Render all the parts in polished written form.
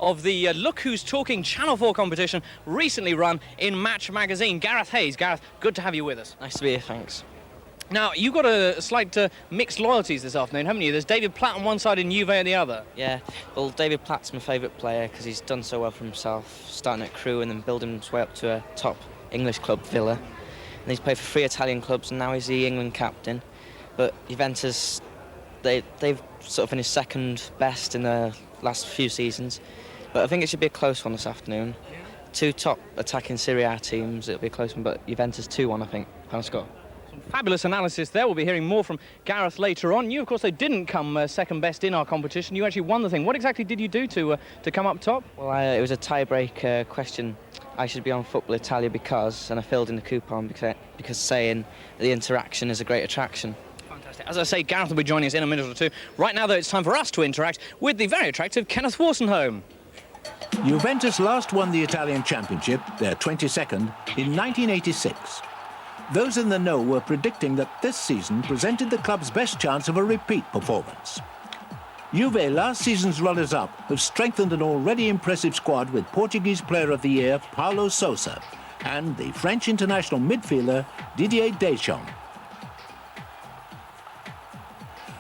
Of the Look Who's Talking Channel 4 competition recently run in Match magazine. Gareth Hayes. Gareth, good to have you with us. Nice to be here, thanks. Now, you've got a slight mixed loyalties this afternoon, haven't you? There's David Platt on one side and Juve on the other. Yeah, well, David Platt's my favourite player because he's done so well for himself, starting at Crewe and then building his way up to a top English club, Villa. And he's played for 3 Italian clubs and now he's the England captain. But Juventus, they've sort of finished second best in the last few seasons. But I think it should be a close one this afternoon. 2 top attacking Serie A teams, it'll be a close one, but Juventus 2-1, I think, final score. Some fabulous analysis there. We'll be hearing more from Gareth later on. You, of course, they didn't come second best in our competition. You actually won the thing. What exactly did you do to come up top? Well, it was a tie-break question. I should be on Football Italia because, and I filled in the coupon because saying the interaction is a great attraction. Fantastic. As I say, Gareth will be joining us in a minute or two. Right now, though, it's time for us to interact with the very attractive Kenneth Warsenholm. Juventus last won the Italian Championship, their 22nd, in 1986. Those in the know were predicting that this season presented the club's best chance of a repeat performance. Juve, last season's runners-up, have strengthened an already impressive squad with Portuguese Player of the Year Paulo Sousa and the French international midfielder Didier Deschamps.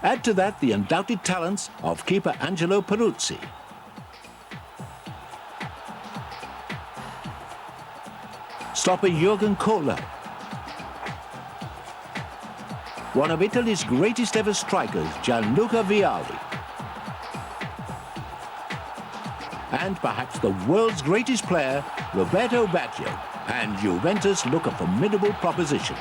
Add to that the undoubted talents of keeper Angelo Peruzzi. Stopper Jurgen Kohler. One of Italy's greatest ever strikers, Gianluca Vialli. And perhaps the world's greatest player, Roberto Baggio. And Juventus look a formidable proposition.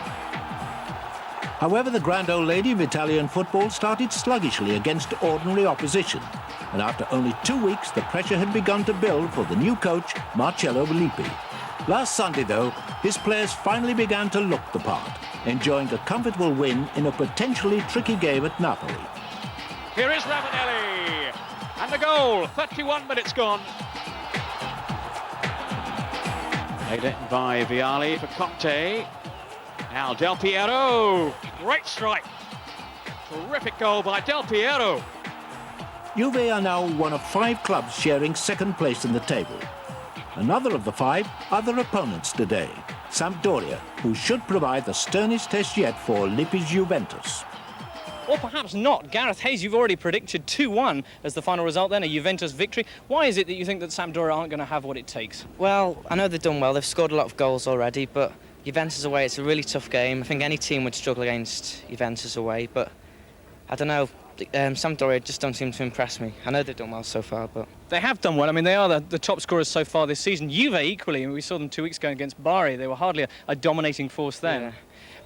However, the grand old lady of Italian football started sluggishly against ordinary opposition. And after only 2 weeks, the pressure had begun to build for the new coach, Marcello Lippi. Last Sunday, though, his players finally began to look the part, enjoying a comfortable win in a potentially tricky game at Napoli. Here is Ravanelli, and the goal, 31 minutes gone. Made it by Vialli for Conte. Now Del Piero, great strike. Terrific goal by Del Piero. Juve are now one of 5 clubs sharing second place in the table. Another of the 5 other opponents today, Sampdoria, who should provide the sternest test yet for Lippi's Juventus. Or perhaps not. Gareth Hayes, you've already predicted 2-1 as the final result then, a Juventus victory. Why is it that you think that Sampdoria aren't going to have what it takes? Well, I know they've done well. They've scored a lot of goals already, but Juventus away, it's a really tough game. I think any team would struggle against Juventus away, but I don't know. Sampdoria just don't seem to impress me. I know they've done well so far, but... They have done well. I mean, they are the top scorers so far this season. Juve equally, we saw them 2 weeks ago against Bari. They were hardly a dominating force then. Yeah.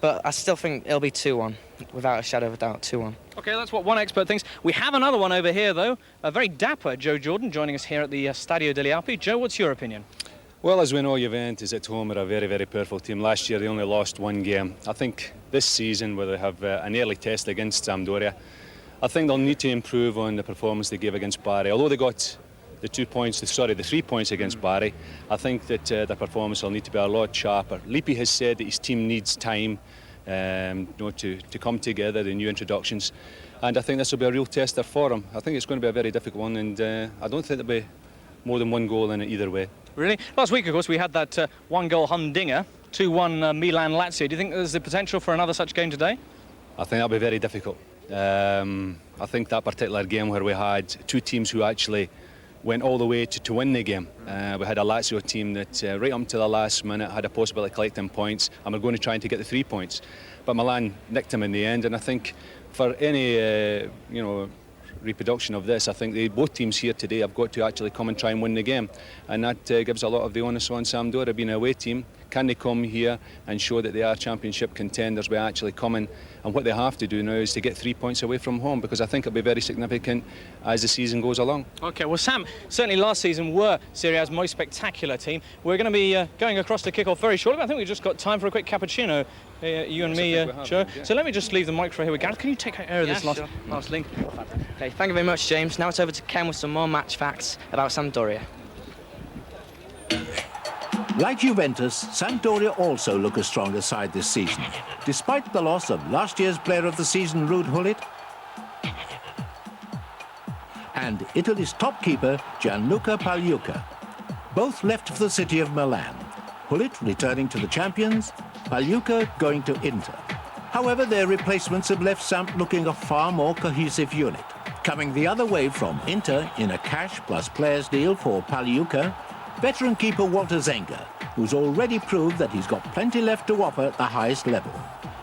But I still think it'll be 2-1, without a shadow of a doubt, 2-1. OK, that's what one expert thinks. We have another one over here, though. A very dapper Joe Jordan joining us here at the Stadio degli Alpi. Joe, what's your opinion? Well, as we know, Juventus at home are a very, very powerful team. Last year they only lost 1 game. I think this season, where they have an early test against Sampdoria, I think they'll need to improve on the performance they gave against Bari. Although they got the 3 points against Bari, I think that their performance will need to be a lot sharper. Lippi has said that his team needs time to come together, the new introductions, and I think this will be a real tester for them. I think it's going to be a very difficult one, and I don't think there'll be more than 1 goal in it either way. Really? Last week, of course, we had that 1-goal humdinger, 2-1 Milan-Lazio. Do you think there's the potential for another such game today? I think that'll be very difficult. I think that particular game where we had 2 teams who actually went all the way to win the game. We had a Lazio team that right up to the last minute had a possibility of collecting points and were going to try and to get the 3 points. But Milan nicked them in the end, and I think for any reproduction of this, I think both teams here today have got to actually come and try and win the game, and that gives a lot of the onus on Sampdoria being an away team. Can they come here and show that they are championship contenders by actually coming? And what they have to do now is to get 3 points away from home, because I think it'll be very significant as the season goes along. OK, well, Sam, certainly last season were Serie A's most spectacular team. We're going to be going across to kick off very shortly, but I think we've just got time for a quick cappuccino, you and me, Joe. Yeah. So let me just leave the mic for here with Gareth. Can you take care of this last link? OK, thank you very much, James. Now it's over to Ken with some more match facts about Sampdoria. Like Juventus, Sampdoria also look a stronger side this season, despite the loss of last year's Player of the Season, Ruud Gullit, and Italy's top keeper, Gianluca Pagliuca. Both left for the city of Milan. Hullet returning to the champions, Pagliuca going to Inter. However, their replacements have left Samp looking a far more cohesive unit. Coming the other way from Inter in a cash plus players deal for Pagliuca, veteran keeper Walter Zenga, who's already proved that he's got plenty left to offer at the highest level.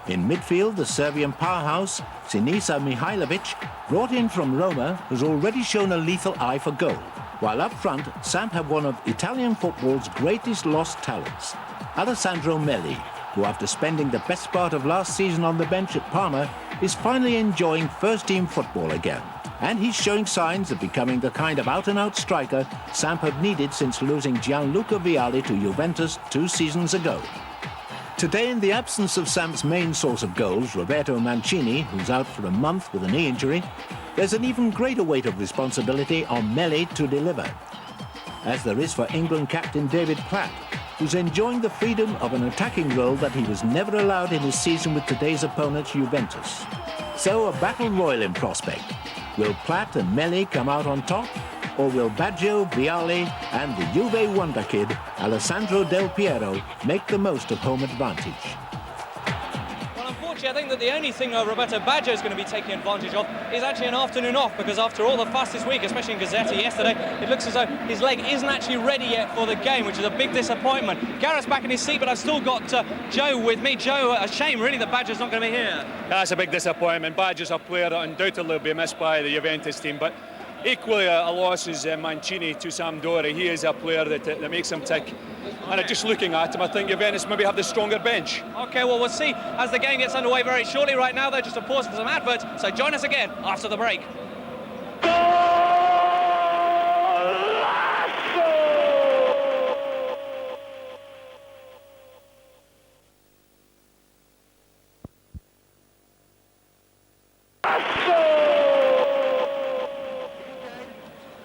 In midfield, the Serbian powerhouse, Sinisa Mihailovic, brought in from Roma, has already shown a lethal eye for goal. While up front, Samp have one of Italian football's greatest lost talents, Alessandro Melli, who after spending the best part of last season on the bench at Parma, is finally enjoying first-team football again. And he's showing signs of becoming the kind of out-and-out striker Samp have needed since losing Gianluca Vialli to Juventus 2 seasons ago. Today, in the absence of Samp's main source of goals, Roberto Mancini, who's out for a month with a knee injury, there's an even greater weight of responsibility on Melli to deliver, as there is for England captain David Platt, who's enjoying the freedom of an attacking role that he was never allowed in his season with today's opponent, Juventus. So a battle royal in prospect. Will Platt and Melli come out on top? Or will Baggio, Vialli and the Juve wonder kid, Alessandro Del Piero, make the most of home advantage? Well, unfortunately, I think that the only thing Roberto Baggio is going to be taking advantage of is actually an afternoon off, because after all the fuss this week, especially in Gazzetta yesterday, it looks as though his leg isn't actually ready yet for the game, which is a big disappointment. Gareth's back in his seat, but I've still got Joe with me. Joe, a shame really that Baggio's not going to be here. That's a big disappointment. Baggio's a player that undoubtedly will be missed by the Juventus team, but equally a loss is Mancini to Sampdoria. He is a player that makes him tick. And just looking at him, I think Juventus maybe have the stronger bench. OK, well, we'll see as the game gets underway very shortly. Right now, they're just a pause for some adverts, so join us again after the break.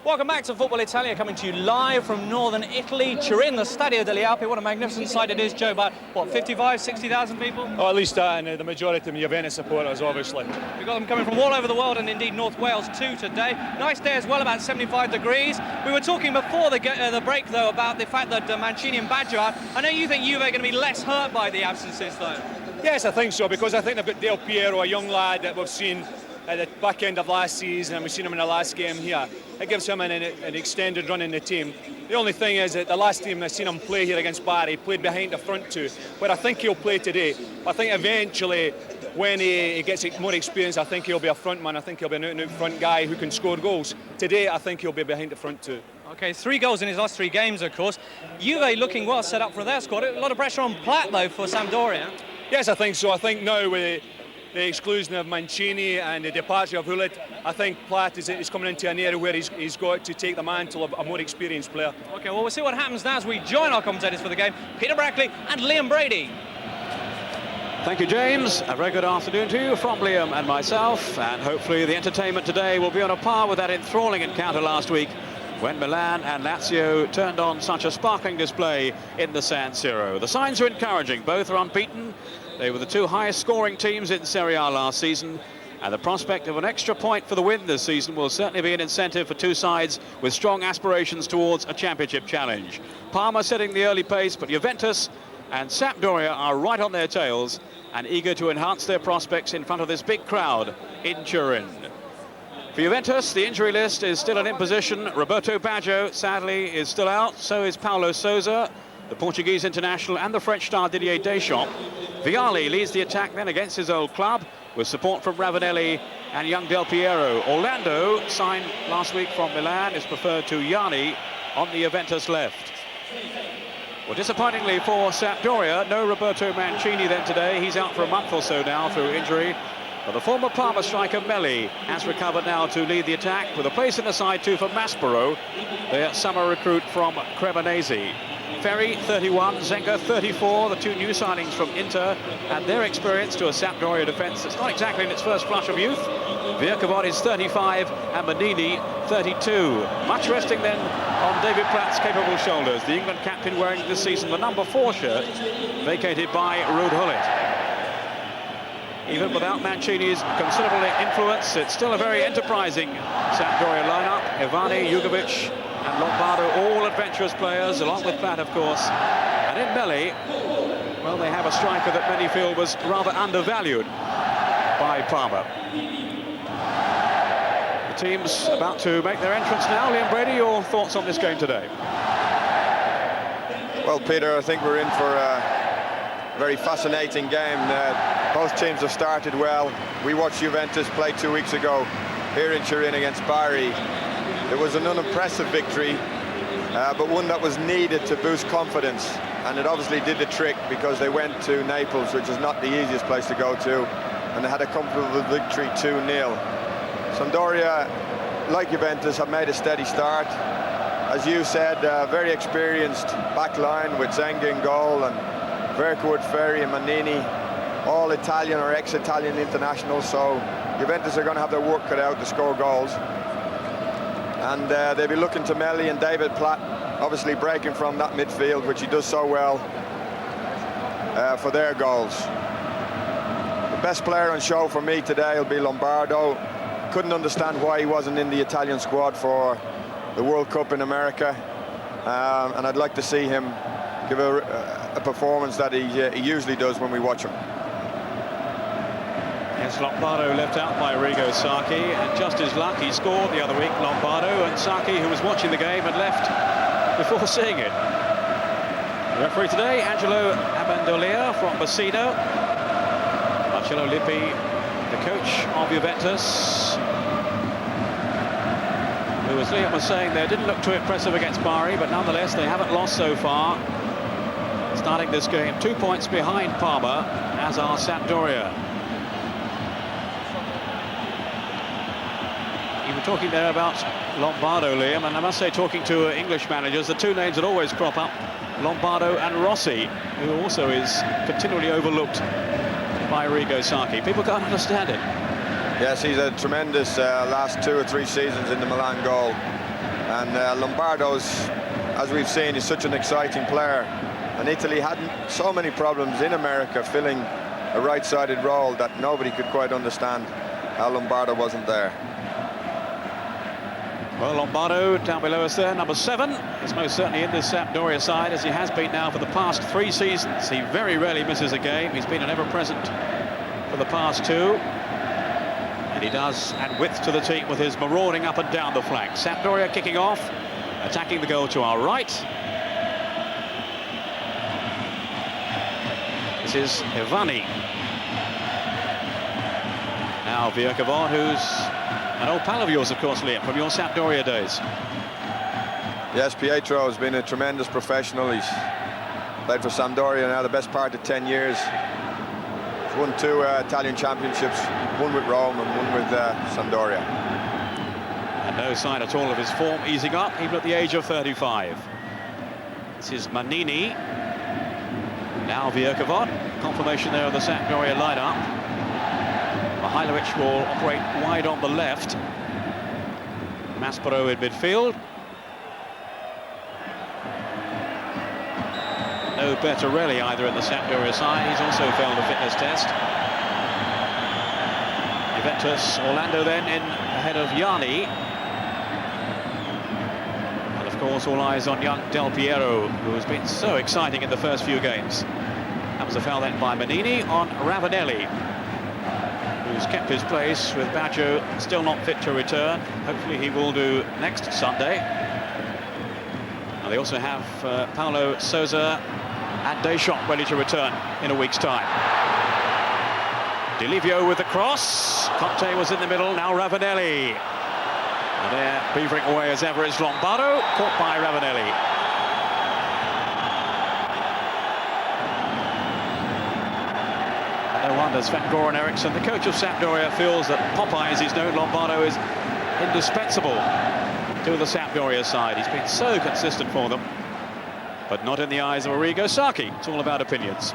Welcome back to Football Italia, coming to you live from northern Italy, Turin, the Stadio delle Alpi. What a magnificent sight it is, Joe. About, what, 55, 60,000 people? Oh, at least that, and the majority of the Juventus supporters, obviously. We've got them coming from all over the world, and indeed North Wales too today. Nice day as well, about 75 degrees. We were talking before the break, though, about the fact that Mancini and Baggio out. I know you think Juve are going to be less hurt by the absences, though. Yes, I think so, because I think they've got Del Piero, a young lad that we've seen at the back end of last season, and we've seen him in the last game here. It gives him an extended run in the team. The only thing is that the last team I've seen him play here against Bari, he played behind the front two, where I think he'll play today. I think eventually, when he gets more experience, I think he'll be a front man. I think he'll be an out-and-out front guy who can score goals. Today, I think he'll be behind the front two. OK, 3 goals in his last 3 games, of course. Juve looking well set up for their squad. A lot of pressure on Platt, though, for Sampdoria. Yes, I think so. I think now with the exclusion of Mancini and the departure of Hullet, I think Platt is coming into an area where he's got to take the mantle of a more experienced player. OK, well, we'll see what happens now as we join our commentators for the game, Peter Brackley and Liam Brady. Thank you, James. A very good afternoon to you from Liam and myself, and hopefully the entertainment today will be on a par with that enthralling encounter last week when Milan and Lazio turned on such a sparkling display in the San Siro. The signs are encouraging. Both are unbeaten. They were the 2 highest scoring teams in Serie A last season, and the prospect of an extra point for the win this season will certainly be an incentive for 2 sides with strong aspirations towards a championship challenge. Parma setting the early pace, but Juventus and Sampdoria are right on their tails and eager to enhance their prospects in front of this big crowd in Turin. For Juventus, the injury list is still an imposition. Roberto Baggio, sadly, is still out. So is Paulo Sousa, the Portuguese international, and the French star Didier Deschamps. Vialli leads the attack then against his old club, with support from Ravanelli and young Del Piero. Orlando, signed last week from Milan, is preferred to Yanni on the Juventus left. Well, disappointingly for Sampdoria, no Roberto Mancini then today. He's out for a month or so now through injury. But the former Parma striker Melli has recovered now to lead the attack, with a place in the side too for Maspero, their summer recruit from Cremonese. Ferry, 31, Zenga, 34, the 2 new signings from Inter, and their experience to a Sampdoria defence that's not exactly in its first flush of youth. Virkavod is 35, and Manini, 32. Much resting then on David Platt's capable shoulders. The England captain wearing this season the number 4 shirt, vacated by Ruud Hullet. even without Mancini's considerable influence, it's still a very enterprising Sampdoria lineup. Ivani, Jugovic and Lombardo, all adventurous players, along with Platt, of course. And in Melli, well, they have a striker that many feel was rather undervalued by Parma. The team's about to make their entrance now. Liam Brady, your thoughts on this game today? Well, Peter, I think we're in for a very fascinating game. Both teams have started well. We watched Juventus play 2 weeks ago here in Turin against Bari. It was an unimpressive victory, but one that was needed to boost confidence. And it obviously did the trick because they went to Naples, which is not the easiest place to go to, and they had a comfortable victory 2-0. Sampdoria, like Juventus, have made a steady start. As you said, very experienced back line with Zenga in goal and Vercourt, Ferri and Mannini, all Italian or ex-Italian internationals, so Juventus are going to have their work cut out to score goals. And they'll be looking to Melli and David Platt, obviously breaking from that midfield, which he does so well, for their goals. The best player on show for me today will be Lombardo. Couldn't understand why he wasn't in the Italian squad for the World Cup in America, and I'd like to see him give a performance that he usually does when we watch him. Yes, Lombardo left out by Arrigo Sacchi, and just his luck, he scored the other week, Lombardo, and Sacchi, who was watching the game, had left before seeing it. The referee today, Angelo Amendolia from Messina. Marcello Lippi, the coach of Juventus, who, as Liam was saying there, didn't look too impressive against Bari, but nonetheless they haven't lost so far. Starting this game 2 points behind Parma, as are Sampdoria. You were talking there about Lombardo, Liam, and I must say, talking to English managers, the two names that always crop up, Lombardo and Rossi, who also is continually overlooked by Arrigo Sacchi. People can't understand it. Yes, he's a tremendous last 2 or 3 seasons in the Milan goal. And Lombardo's, as we've seen, is such an exciting player. And Italy had so many problems in America filling a right-sided role that nobody could quite understand how Lombardo wasn't there. Well, Lombardo down below us there, number 7, is most certainly in this Sampdoria side, as he has been now for the past 3 seasons. He very rarely misses a game. He's been an ever-present for the past 2. And he does add width to the team with his marauding up and down the flank. Sampdoria kicking off, attacking the goal to our right. This is Ivani. Now Vierkavon, who's an old pal of yours, of course, Liam, from your Sampdoria days. Yes, Pietro has been a tremendous professional. He's played for Sampdoria now the best part of 10 years. He's won 2 Italian championships, one with Rome and one with Sampdoria. And no sign at all of his form easing up, even at the age of 35. This is Mannini. Now Vierkavon, confirmation there of the Sampdoria lineup. Mihailovic will operate wide on the left. Maspero in midfield. No Bertarelli either in the Sampdoria side. He's also failed a fitness test. Juventus, Orlando then in ahead of Yanni. And of course all eyes on young Del Piero, who has been so exciting in the first few games. That was a foul then by Mannini on Ravanelli, who's kept his place with Baggio still not fit to return. Hopefully he will do next Sunday. And they also have Paulo Sousa and Deschamps ready to return in a week's time. Di Livio with the cross. Conte was in the middle, now Ravanelli. And there, beavering away as ever, is Lombardo, caught by Ravanelli. And no wonder Sven-Goran Eriksson, the coach of Sampdoria, feels that Popeye, as he's known, Lombardo is indispensable to the Sampdoria side. He's been so consistent for them, but not in the eyes of Arrigo Sacchi. It's all about opinions.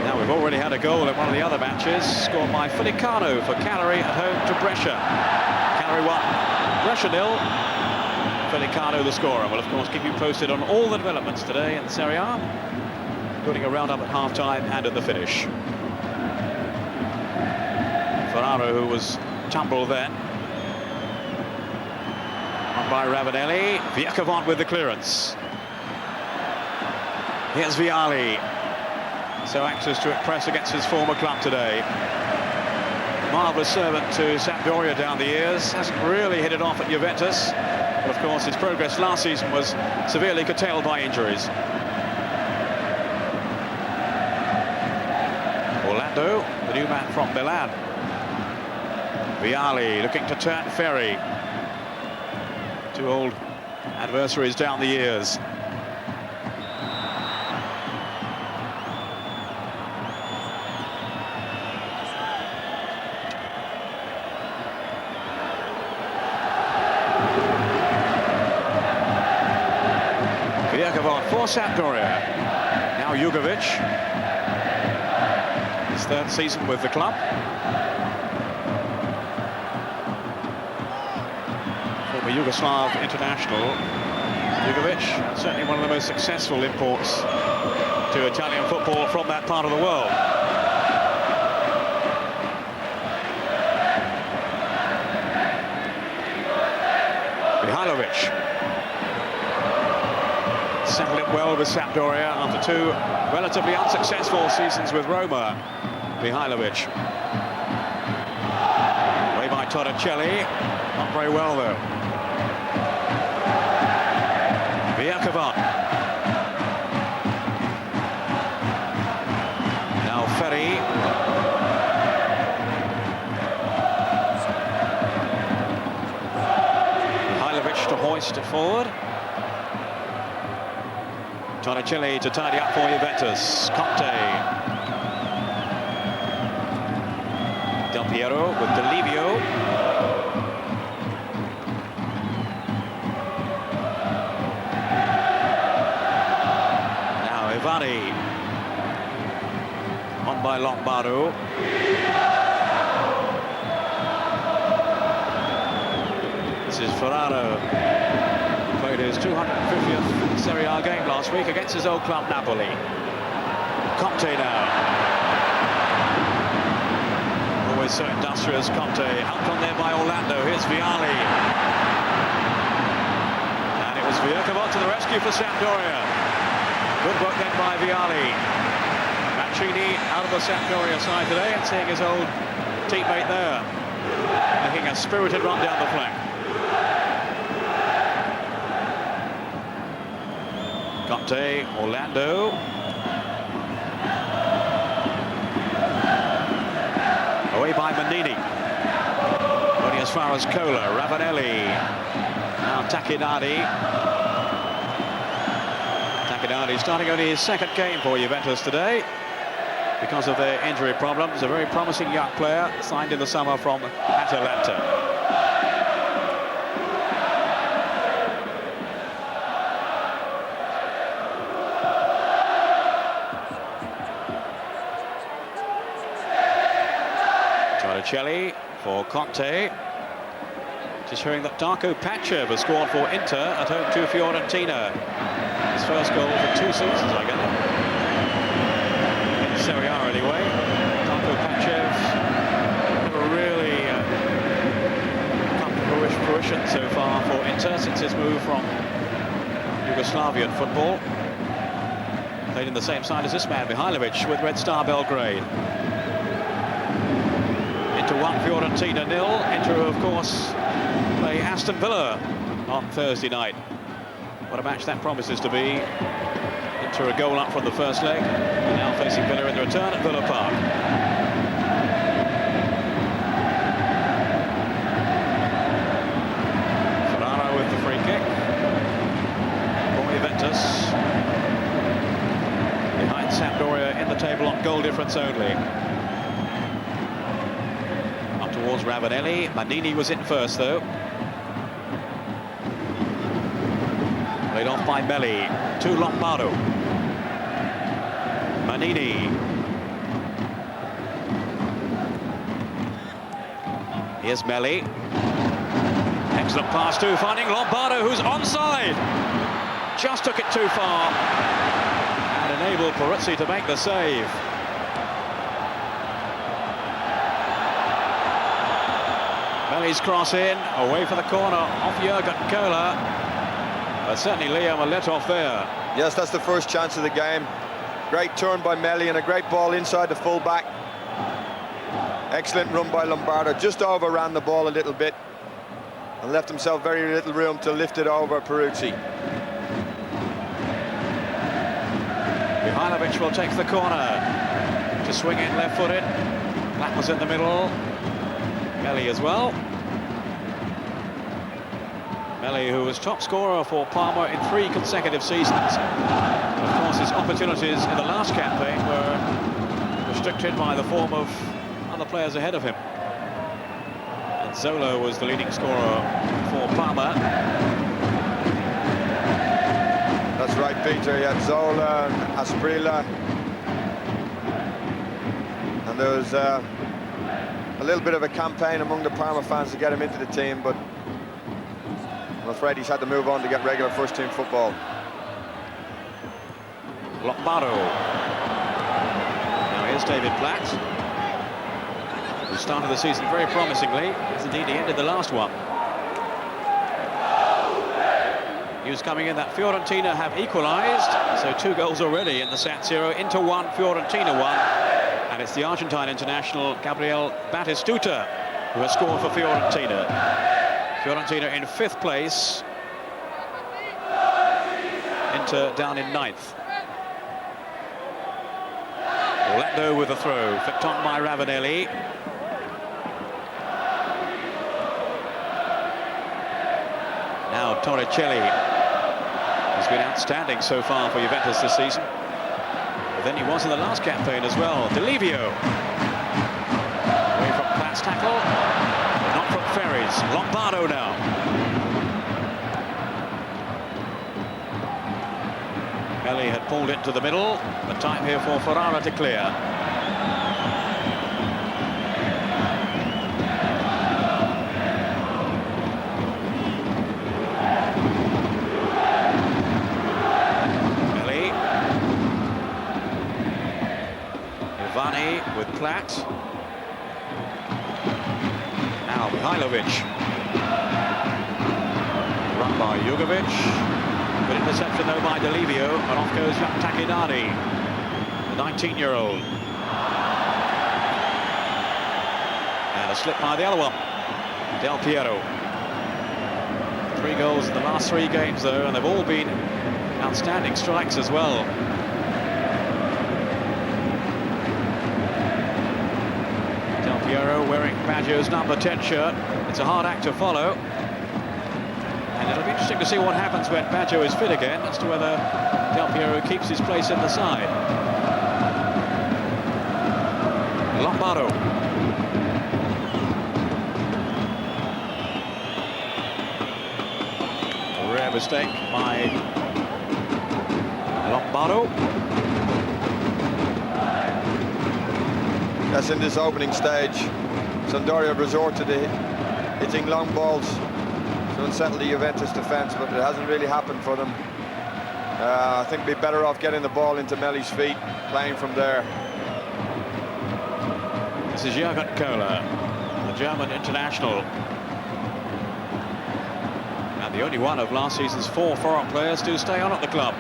Now, we've already had a goal in one of the other matches, scored by Filicano for Cagliari at home to Brescia. Cagliari 1, Brescia 0. Pellicano the scorer. We'll of course keep you posted on all the developments today in Serie A, including a roundup at half-time and at the finish. Ferraro, who was tumbled then. On by Ravanelli. Viercovant with the clearance. Here's Vialli. So anxious to impress against his former club today. Marvellous servant to Sampdoria down the years. Hasn't really hit it off at Juventus. But of course his progress last season was severely curtailed by injuries. Orlando, the new man from Milan. Vialli looking to turn Ferry. Two old adversaries down the years. For Sampdoria. Now Jugovic. His third season with the club. Former Yugoslav international. Jugovic, certainly one of the most successful imports to Italian football from that part of the world. Mihajlovic. Settled it well with Sampdoria after two relatively unsuccessful seasons with Roma. Mihajlovic. Away by Torricelli. Not very well, though. Viercovant. Now Ferry. Mihajlovic to hoist it forward. Torricelli to tidy up for Juventus. Conte. Del Piero with Delivio. Now Ivari. On by Lombardo. This is Ferraro. Played his 250th Serie A game last week against his old club Napoli. Conte now. Always so industrious, Conte. Helped on there by Orlando. Here's Vialli. And it was Viercovant to the rescue for Sampdoria. Good work then by Vialli. Mancini out of the Sampdoria side today and seeing his old teammate there making a spirited run down the flank. Conte, Orlando. Away by Manini. Only as far as Cola. Ravanelli. Now Tacchinardi. Tacchinardi starting only his second game for Juventus today because of their injury problems. A very promising young player signed in the summer from Atalanta. Torricelli for Conte. Just hearing that Darko Pachev has scored for Inter at home to Fiorentina. His first goal for 2 seasons, I gather. In Serie A, anyway. Darko Pachev never really come to fruition so far for Inter since his move from Yugoslavian football. Played in the same side as this man, Mihajlovic, with Red Star Belgrade. Inter 1, Fiorentina 0. Inter, of course, play Aston Villa on Thursday night. What a match that promises to be. Inter a goal up from the first leg, and now facing Villa in the return at Villa Park. Ferraro with the free kick for Juventus. Behind Sampdoria in the table on goal difference only. Towards Ravanelli. Manini was in first, though. Played off by Melli to Lombardo. Manini. Here's Melli. Excellent pass too, finding Lombardo, who's onside. Just took it too far and enabled Peruzzi to make the save. Melli's cross in, away for the corner, off Jurgen Kohler. But certainly Liam a let off there. Yes, that's the first chance of the game. Great turn by Melli and a great ball inside the full-back. Excellent run by Lombardo, just overran the ball a little bit and left himself very little room to lift it over Peruzzi. Mihailovic will take the corner to swing in left-footed. That was in the middle. Melli as well. Melli, who was top scorer for Parma in 3 consecutive seasons. Of course, his opportunities in the last campaign were restricted by the form of other players ahead of him. And Zola was the leading scorer for Parma. That's right, Peter. He had Zola and Asprilla. And there was a little bit of a campaign among the Parma fans to get him into the team, but I'm afraid he's had to move on to get regular first-team football. Lombardo. Now here's David Platt, who started the season very promisingly, as indeed he ended the last one. News coming in that Fiorentina have equalised, so 2 goals already in the San Siro, into 1, Fiorentina 1. And it's the Argentine international Gabriel Batistuta who has scored for Fiorentina. Fiorentina in 5th place. Inter down in 9th. Orlando with a throw, flicked on by Ravanelli. Now Torricelli, who's been outstanding so far for Juventus this season. But then he was in the last campaign as well. Delivio. Away from Platt's tackle. Not from Ferries. Lombardo now. Melli had pulled it to the middle, but time here for Ferrara to clear. Melli. Ivani with Platt. Now Mihailovic. Run by Jugovic. Good interception though by Delivio, and off goes Takinani, the 19-year-old. And a slip by the other one, Del Piero. 3 goals in the last 3 games though, and they've all been outstanding strikes as well. Del Piero wearing Baggio's number 10 shirt. It's a hard act to follow. And it'll be interesting to see what happens when Baggio is fit again, as to whether Del Piero keeps his place in the side. Lombardo. A rare mistake by Lombardo. That's in this opening stage. Sampdoria resorted to hitting long balls to unsettle the Juventus defence, but it hasn't really happened for them. I think they'd be better off getting the ball into Melli's feet, playing from there. This is Jurgen Kohler, the German international. And the only one of last season's 4 foreign players to stay on at the club.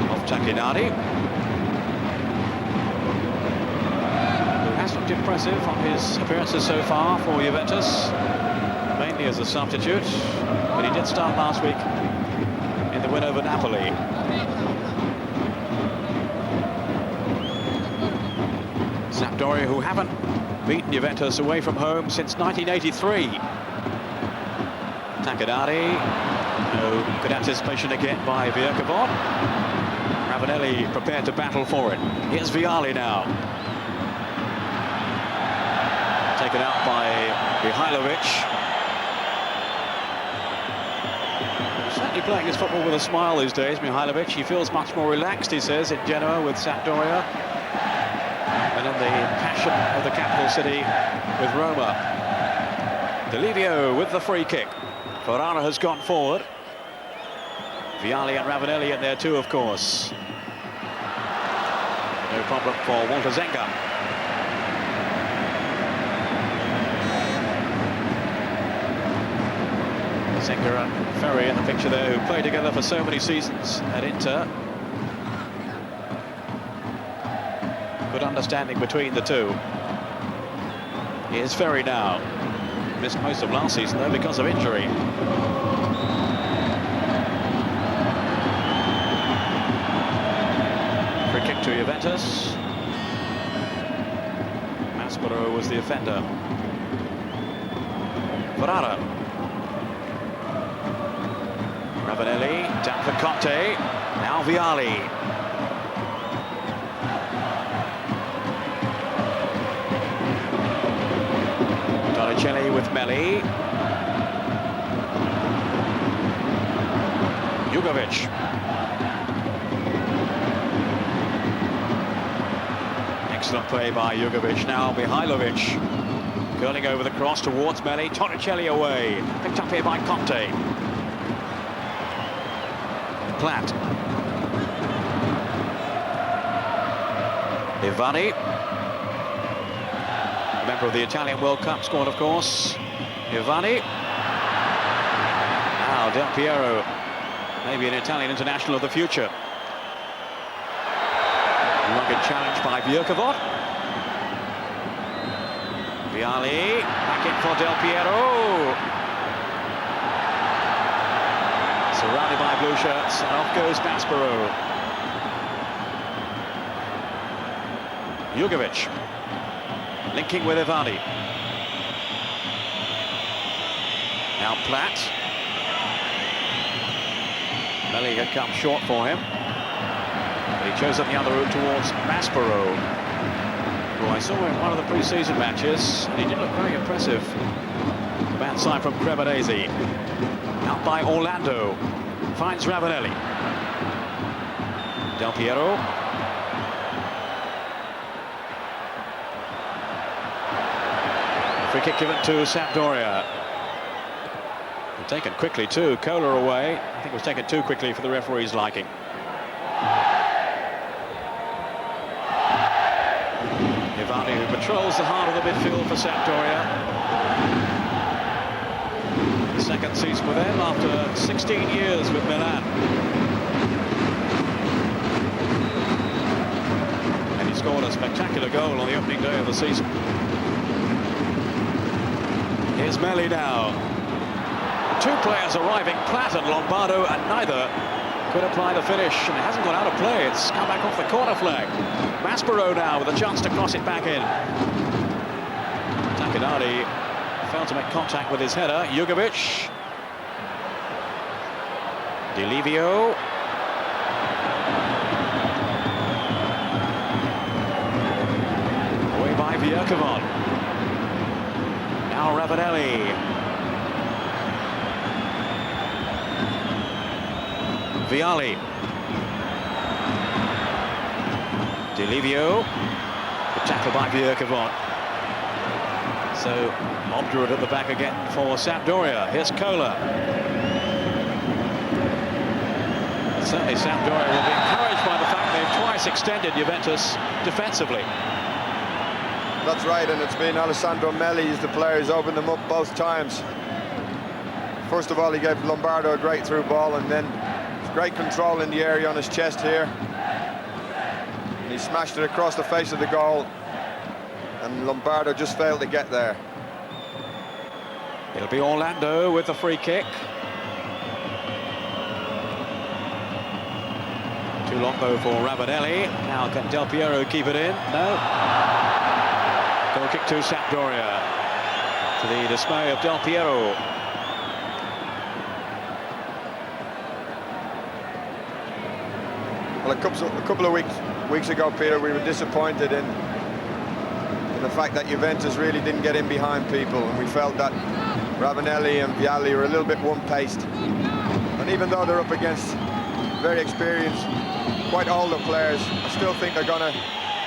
Off Takinani. Looked impressive on his appearances so far for Juventus, mainly as a substitute, but he did start last week in the win over Napoli. Sampdoria, who haven't beaten Juventus away from home since 1983. Takinani, no good anticipation again by Vierkavon. Ravanelli prepared to battle for it. Here's Vialli now. Taken out by Mihailovic. Certainly playing his football with a smile these days, Mihailovic. He feels much more relaxed, he says, in Genoa with Sampdoria. and in the passion of the capital city with Roma. Delivio with the free kick. Ferrara has gone forward. Vialli and Ravanelli in there too, of course. No problem for Walter Zenga. Zenga and Ferry in the picture there, who played together for so many seasons at Inter. Good understanding between the two. Here's Ferry now. Missed most of last season though because of injury. Free kick to Juventus. Maspero was the offender. Ferrara. Ravanelli, down for Conte. Now Vialli. Torricelli with Melli. Jugovic. Excellent play by Jugovic. Now Mihailovic. Curling over the cross towards Melli. Torricelli away. Picked up here by Conte. Platt. Ivani. Member of the Italian World Cup squad, of course. Ivani. Now Del Piero, maybe an Italian international of the future. Rugged challenge by Bjerkevod. Vialli, back in for Del Piero. Surrounded by blue shirts, and off goes Maspero. Jugovic. Linking with Ivani. Now Platt. Melli had come short for him. But he chose up the other route towards Maspero, who I saw in one of the pre-season matches, and he did look very impressive. The bad side from Cremonese. Out by Orlando. Finds Ravanelli. Del Piero. Free kick given to Sampdoria. And taken quickly too. Kohler away. I think it was taken too quickly for the referee's liking. Ivani, who patrols the heart of the midfield for Sampdoria. The second season with them after 16 years with Milan. And he scored a spectacular goal on the opening day of the season. Here's Melli now. Two players arriving, Platt and Lombardo, and neither could apply the finish. And it hasn't gone out of play. It's come back off the corner flag. Maspero now with a chance to cross it back in. Takenadi failed to make contact with his header. Jugovic. Delivio. Away by Bjerkevod. Now Ravanelli. Vialli. Delivio. The tackle by Bjerkevod. So obdurate at the back again for Sampdoria. Here's Kohler. Certainly Sampdoria will be encouraged by the fact they've twice extended Juventus defensively. That's right, and it's been Alessandro Melli, he's the player who's opened them up both times. First of all, he gave Lombardo a great through ball, and then great control in the area on his chest here. And he smashed it across the face of the goal, and Lombardo just failed to get there. It'll be Orlando with the free kick. Too long though for Ravanelli. Now can Del Piero keep it in? No. Goal kick to Sampdoria, to the dismay of Del Piero. Well, a couple of weeks ago, Peter, we were disappointed in the fact that Juventus really didn't get in behind people, and we felt that Ravanelli and Vialli were a little bit one-paced. And even though they're up against very experienced, quite older players, I still think they're going to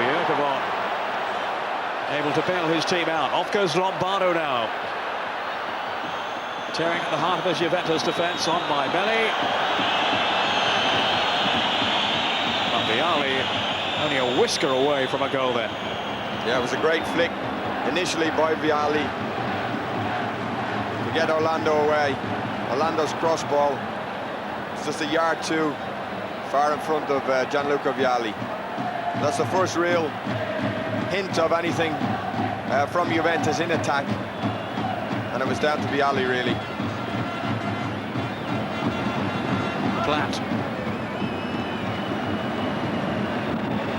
Bjerkegaard able to bail his team out. Off goes Lombardo now. Tearing at the heart of his Juventus defence, on by Belly. But Vialli only a whisker away from a goal then. Yeah, it was a great flick initially by Vialli to get Orlando away. Orlando's cross ball is just a yard too far in front of Gianluca Vialli. That's the first real hint of anything from Juventus in attack, and it was down to Vialli really. Platt.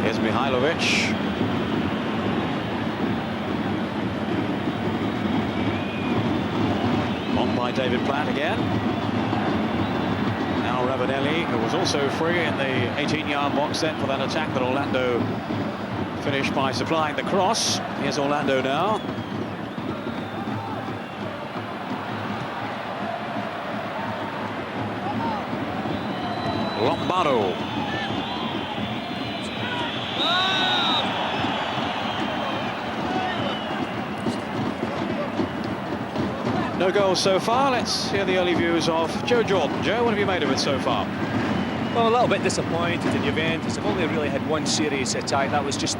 Here's Mihailovic. On by David Platt again. Now Ravanelli, who was also free in the 18-yard box then for that attack that Orlando finished by supplying the cross. Here's Orlando now. Lombardo. No goals so far. Let's hear the early views of Joe Jordan. Joe, what have you made of it so far? Well, a little bit disappointed in Juventus. They've only really had one serious attack. That was just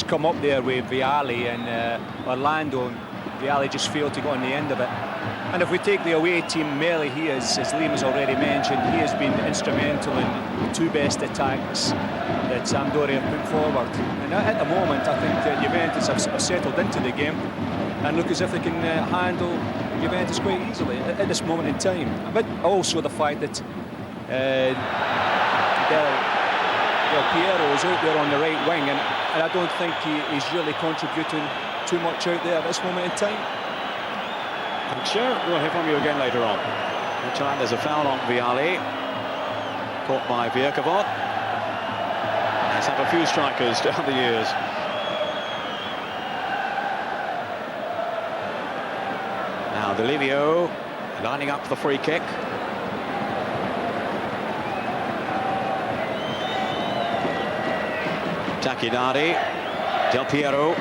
come up there with Vialli and Orlando. And Vialli just failed to get on the end of it. And if we take the away team, Melli, he is, as Liam has already mentioned, he has been instrumental in the two best attacks that Sampdoria have put forward. And at the moment, I think that Juventus have settled into the game and look as if they can handle Juventus quite easily at this moment in time. But also the fact that Del Piero is out there on the right wing, and I don't think he's really contributing too much out there at this moment in time. Sure, we'll hear from you again later on. Meantime, there's a foul on Vialli, caught by Bjerkegaard. He's had a few strikers down the years. Now Delivio lining up the free kick. Tacchinardi, Del Piero.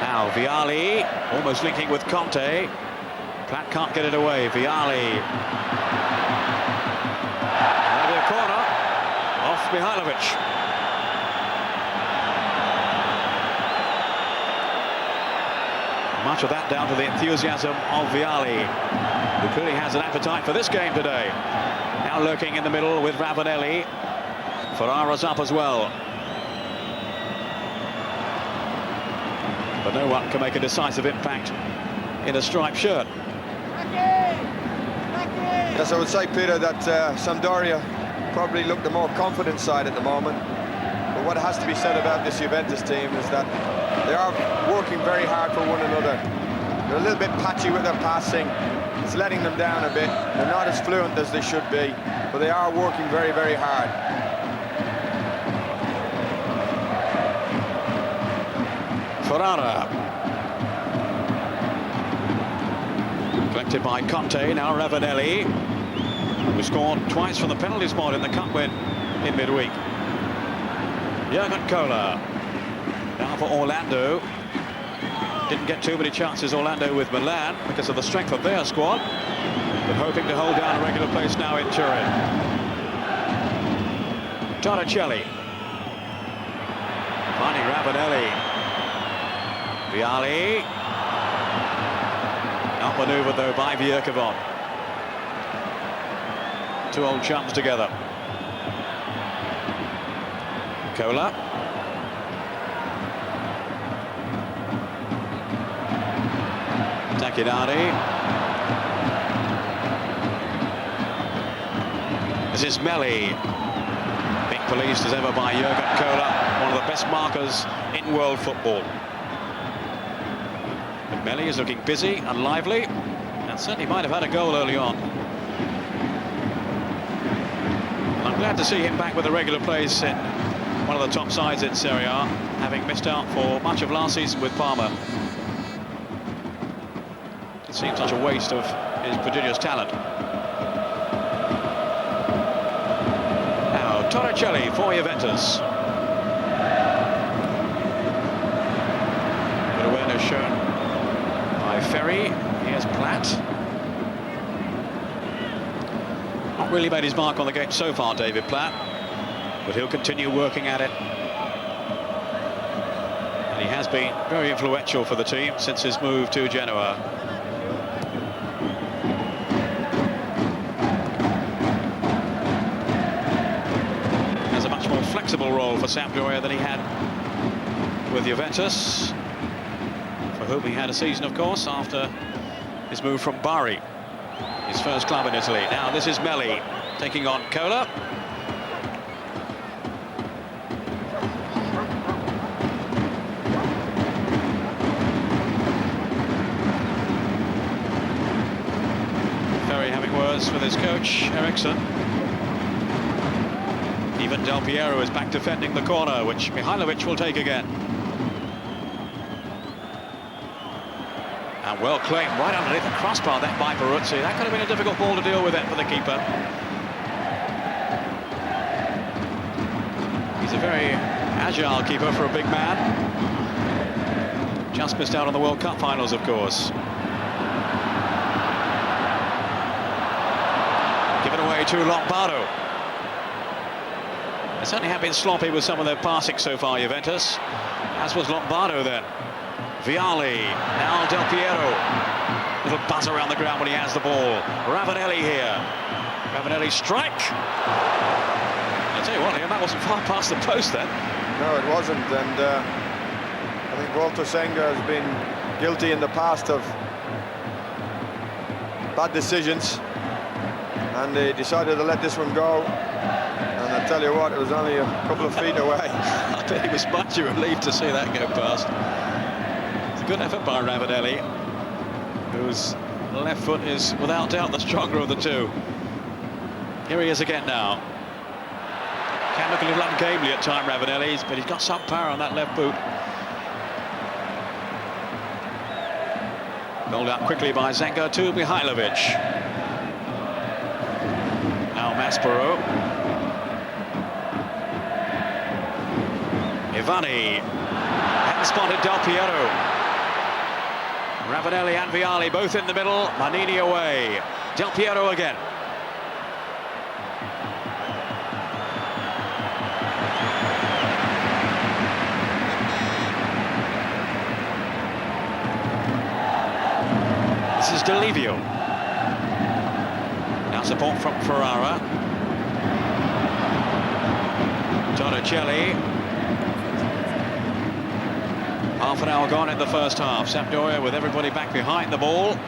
Now Vialli, almost linking with Conte. Platt can't get it away. Vialli. That'll be a corner off Mihailovic. Much of that down to the enthusiasm of Vialli, who clearly has an appetite for this game today. Now lurking in the middle with Ravanelli. Ferrara's up as well. But no one can make a decisive impact in a striped shirt. Yes, I would say, Peter, that Sampdoria probably look the more confident side at the moment. But what has to be said about this Juventus team is that they are working very hard for one another. They're a little bit patchy with their passing. It's letting them down a bit. They're not as fluent as they should be, but they are working very, very hard. Ferrara. Collected by Conte, now Ravanelli, who scored twice from the penalty spot in the cup win in midweek. Jurgen Kohler. Now for Orlando. Didn't get too many chances, Orlando, with Milan because of the strength of their squad, but hoping to hold down a regular place now in Turin. Torricelli. Finding Ravanelli. Vialli. Outmaneuvered though by Bjerkegaard. Two old chums together. Kohler. Tacchinardi. This is Melli. Being policed as ever by Jurgen Kohler, one of the best markers in world football. But Melli is looking busy and lively, and certainly might have had a goal early on. And I'm glad to see him back with a regular place in one of the top sides in Serie A, having missed out for much of last season with Parma. It seems such a waste of his prodigious talent. Now Torricelli for Juventus. Ferry. Here's Platt. Not really made his mark on the game so far, David Platt, but he'll continue working at it. And he has been very influential for the team since his move to Genoa. Has a much more flexible role for Sampdoria than he had with Juventus, for whom he had a season, of course, after his move from Bari, his first club in Italy. Now this is Melli taking on Kola. Ferry having words with his coach, Eriksson. Even Del Piero is back defending the corner, which Mihajlovic will take again. And well claimed right underneath the crossbar that by Peruzzi. That could have been a difficult ball to deal with it for the keeper. He's a very agile keeper for a big man. Just missed out on the World Cup finals, of course. Given away to Lombardo. They certainly have been sloppy with some of their passing so far, Juventus, as was Lombardo then. Vialli, now Del Piero. Little buzz around the ground when he has the ball. Ravanelli here. Ravanelli strike. I'll tell you what, Liam, that wasn't far past the post then. No, it wasn't, and I think Walter Senga has been guilty in the past of bad decisions, and they decided to let this one go. And I tell you what, it was only a couple of feet away. I think he was much relieved to see that go past. Good effort by Ravanelli, whose left foot is without doubt the stronger of the two. Here he is again now. Can look a little ungainly at time, Ravanelli, but he's got some power on that left boot. Rolled out quickly by Zenga to Mihajlovic. Now Maspero. Ivani. Hadn't spotted Del Piero. Ravanelli and Vialli both in the middle. Manini away. Del Piero again. This is Delivio. Now support from Ferrara. Torricelli. Half an hour gone in the first half. Sampdoria with everybody back behind the ball.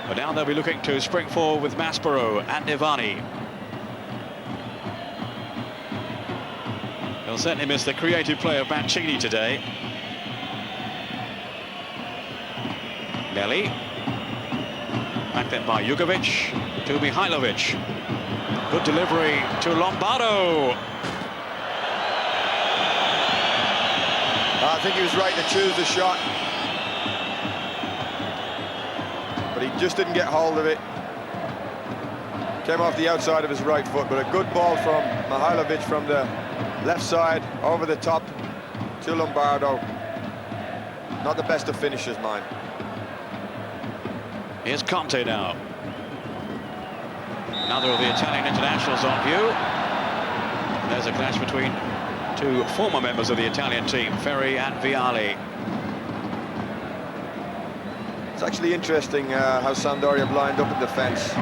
But now they'll be looking to spring forward with Maspero and Ivani. They'll certainly miss the creative play of Mancini today. Melli. Back then by Jugovic to Mihajlovic. Good delivery to Lombardo. I think he was right to choose the shot, but he just didn't get hold of it. Came off the outside of his right foot, but a good ball from Mihajlovic from the left side over the top to Lombardo. Not the best of finishers, mind. Here's Conte now. Another of the Italian internationals on view. There's a clash between two former members of the Italian team, Ferry and Vialli. It's actually interesting how Sampdoria have lined up in defence.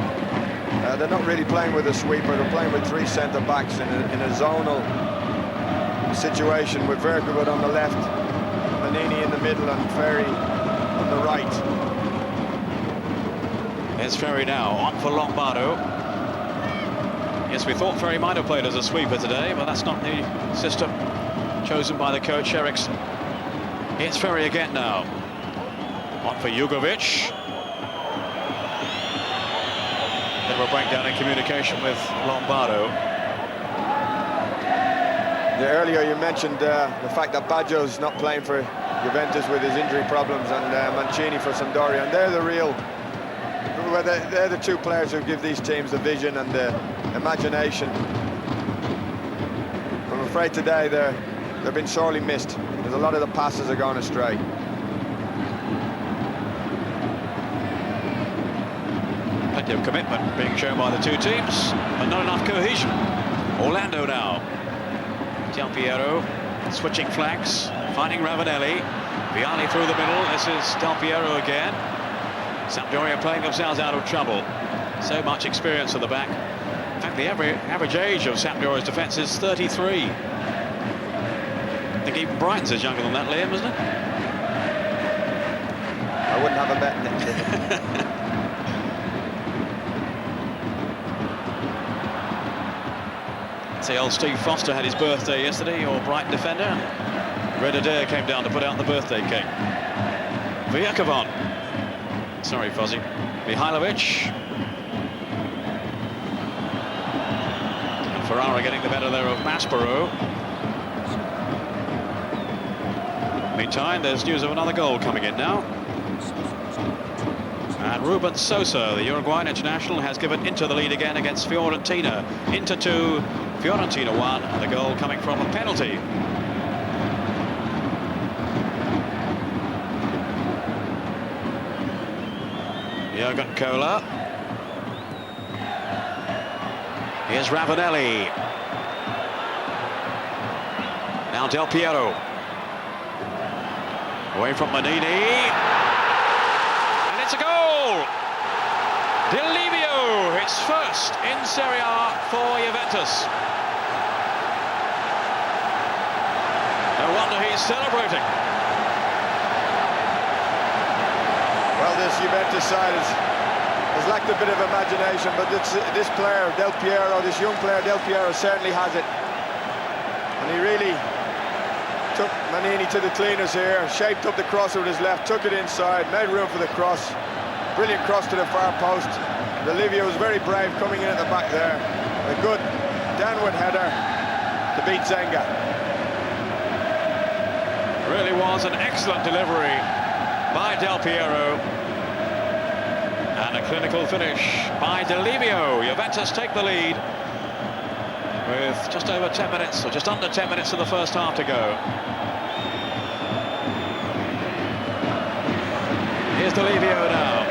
They're not really playing with a sweeper, they're playing with three centre-backs in a zonal situation with Verkovic on the left, Manini in the middle and Ferry on the right. There's Ferry now, on for Lombardo. Yes, we thought Ferry might have played as a sweeper today, but that's not the system chosen by the coach, Eriksson. Here's Ferry again now. On for Jugovic. Bit of a breakdown in communication with Lombardo. Yeah, earlier you mentioned the fact that Baggio's not playing for Juventus with his injury problems, and Mancini for Sampdoria, and they're the two players who give these teams the vision and the imagination. I'm afraid today they've been sorely missed, because a lot of the passes are going astray. Plenty of commitment being shown by the two teams, but not enough cohesion. Orlando now. Del Piero switching flanks, finding Ravanelli. Vialli through the middle. This is Del Piero again. Sampdoria playing themselves out of trouble. So much experience at the back. In fact, the average age of Sampdoria's defence is 33. I think even Brighton's is younger than that, Liam, isn't it? I wouldn't have a bet next to it. See, old Steve Foster had his birthday yesterday, your Brighton defender. Red Adair came down to put out the birthday cake. Vyakovon. Sorry, Fozzie. Mihailovic. And Ferrara getting the better there of Maspero. Meantime, there's news of another goal coming in now. And Ruben Sosa, the Uruguayan international, has given Inter the lead again against Fiorentina. Inter 2, Fiorentina 1, and the goal coming from a penalty. Jurgen Kohler. Here's Ravanelli. Now Del Piero. Away from Manini. And it's a goal! Delivio, his first in Serie A for Juventus. No wonder he's celebrating. Well, this Juventus side has lacked a bit of imagination, but this player, Del Piero, this young player, Del Piero, certainly has it. And he really took Manini to the cleaners here, shaped up the crosser with his left, took it inside, made room for the cross. Brilliant cross to the far post. Delivio was very brave coming in at the back there. A good downward header to beat Zenga. Really was an excellent delivery by Del Piero. And a clinical finish by Delivio. Juventus take the lead with just over 10 minutes, or just under 10 minutes of the first half to go. Here's Delivio now.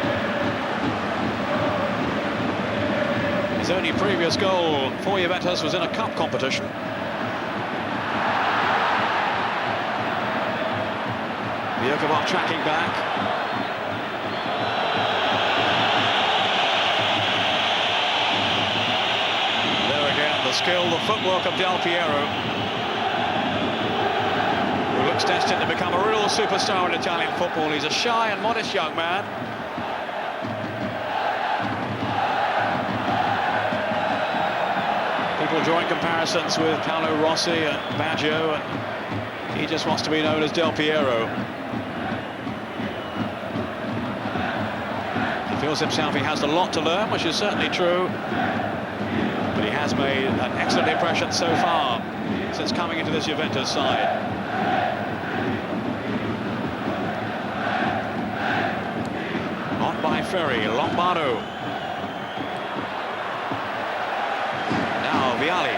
His only previous goal for Juventus was in a cup competition. Vyakovon tracking back. The skill, the footwork of Del Piero, who looks destined to become a real superstar in Italian football. He's a shy and modest young man. People drawing comparisons with Paolo Rossi and Baggio, and he just wants to be known as Del Piero. He feels himself he has a lot to learn, which is certainly true. But he has made an excellent impression so far since coming into this Juventus side. On by Ferry, Lombardo. Now Vialli.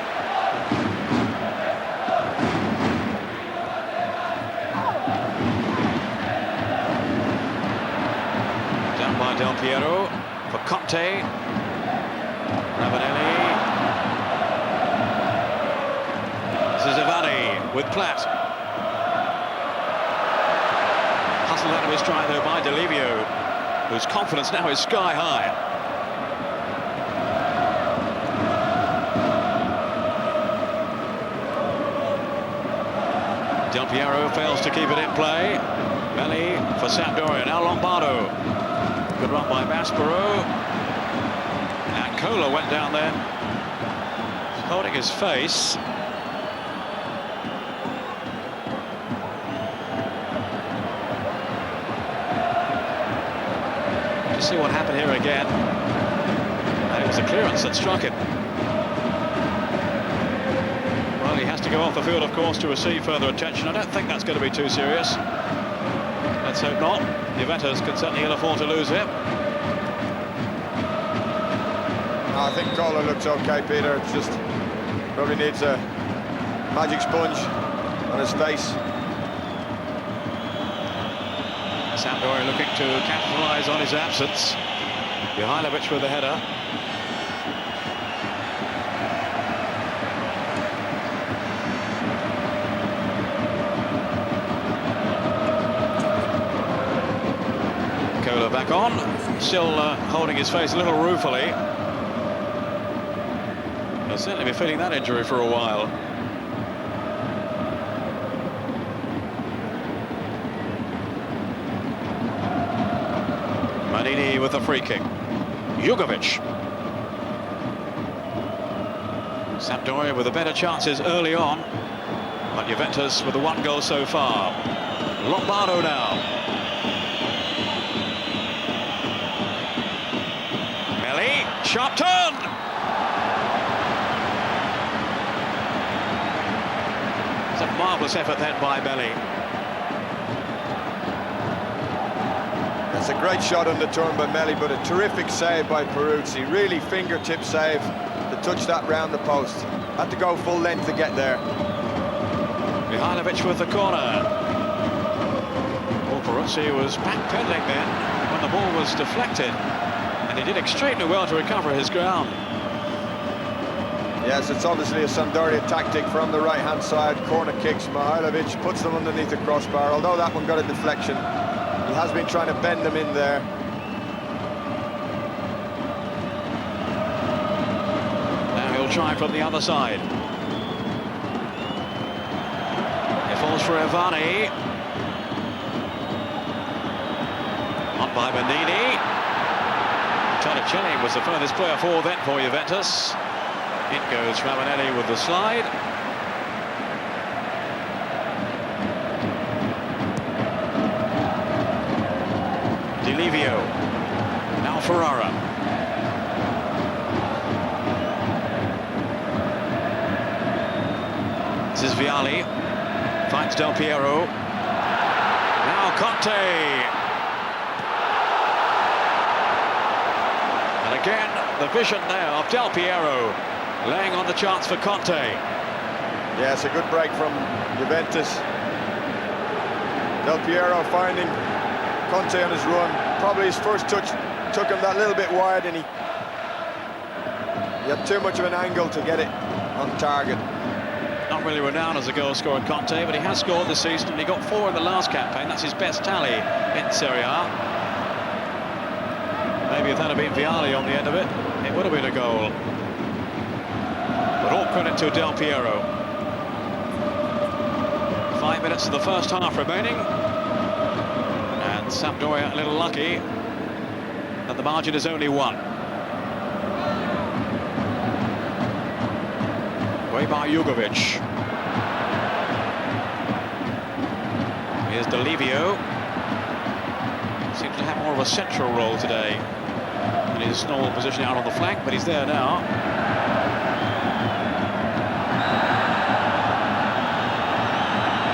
Down by Del Piero for Conte. Ravanelli. With Platt. Hustled out of his stride though by Delivio, whose confidence now is sky high. Del Piero fails to keep it in play. Belli for Sampdoria, now Lombardo. Good run by Maspero. And Kohler went down there, holding his face. See what happened here again. And it was a clearance that struck him. Well, he has to go off the field, of course, to receive further attention. I don't think that's going to be too serious. Let's hope not. Juventus can certainly ill afford to lose him. I think Kohler looks okay, Peter. It's just probably needs a magic sponge on his face. Sampdoria looking to capitalise on his absence. Mihailovic with the header. Kola back on, still holding his face a little ruefully. He'll certainly be feeling that injury for a while. Manini with the free kick. Jugovic. Sampdoria with the better chances early on, but Juventus with the 1 goal so far. Lombardo now. Melli, sharp turn. It's a marvellous effort then by Melli. It's a great shot on the turn by Melli, but a terrific save by Peruzzi. Really fingertip save to touch that round the post. Had to go full length to get there. Mihailovic with the corner. Well, Peruzzi was backpedaling then when the ball was deflected, and he did extremely well to recover his ground. Yes, it's obviously a Sampdoria tactic from the right-hand side. Corner kicks, Mihailovic puts them underneath the crossbar, although that one got a deflection. He has been trying to bend them in there. Now he'll try from the other side. It falls for Ivani. On by Manini. Torricelli was the furthest player forward then for Juventus. In goes Ravanelli with the slide. Delivio. Now Ferrara. This is Vialli. Finds Del Piero. Now Conte. And again, the vision there of Del Piero, laying on the chance for Conte. Yes, a good break from Juventus. Del Piero finding Conte on his run. Probably his first touch took him that little bit wide, and he had too much of an angle to get it on target. Not really renowned as a goal scorer, Conte, but he has scored this season, and he got 4 in the last campaign. That's his best tally in Serie A. Maybe if that had been Vialli on the end of it, it would have been a goal. But all credit to Del Piero. 5 minutes of the first half remaining. And Sampdoria a little lucky that the margin is only 1. Way by Jugovic. Here's Delivio. Seems to have more of a central role today in his normal position out on the flank, but he's there now.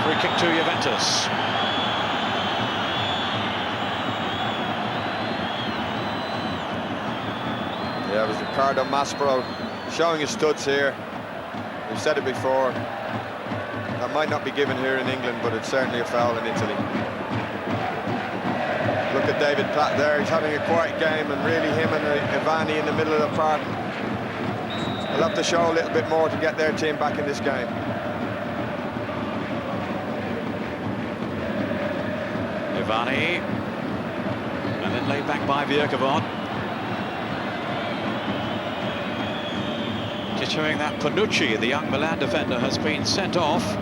Free kick to Juventus. Yeah, it was Riccardo Maspero showing his studs here. We've said it before. That might not be given here in England, but it's certainly a foul in Italy. Look at David Platt there. He's having a quiet game, and really him and Ivani in the middle of the park. They'll have to show a little bit more to get their team back in this game. Ivani. And then laid back by Vierkavon. Just showing that Panucci, the young Milan defender, has been sent off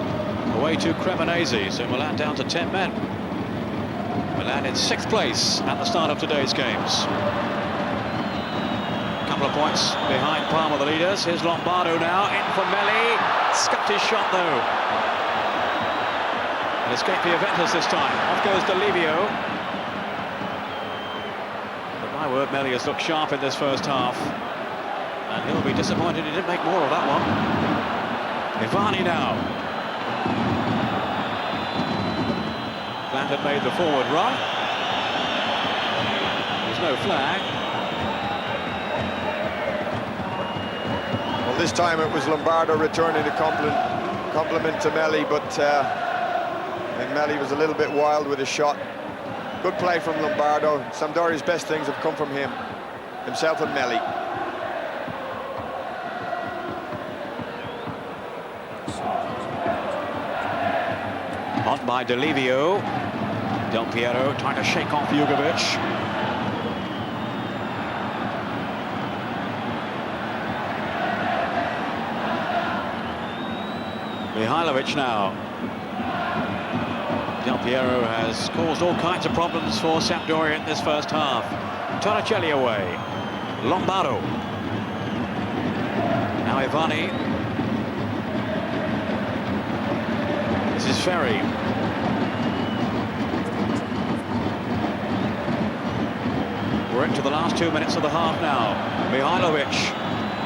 away to Cremonese, so Milan down to 10 men. Milan in 6th place at the start of today's games. A couple of points behind Parma, the leaders. Here's Lombardo now, in for Melli. Scuffed his shot though. An escape for Juventus this time. Off goes Delivio. But my word, Melli has looked sharp in this first half. And he'll be disappointed he didn't make more of that one. Ivani now. Plant had made the forward run. There's no flag. Well, this time it was Lombardo returning the compliment to Melli, but I think Melli was a little bit wild with his shot. Good play from Lombardo. Sampdoria's best things have come from him. himself and Melli. On by Delivio. Del Piero trying to shake off Jugovic. Mihajlovic now. Del Piero has caused all kinds of problems for Sampdoria in this first half. Torricelli away. Lombardo. Now Ivani. This is Ferry. We're into the last 2 minutes of the half now. Mihajlovic,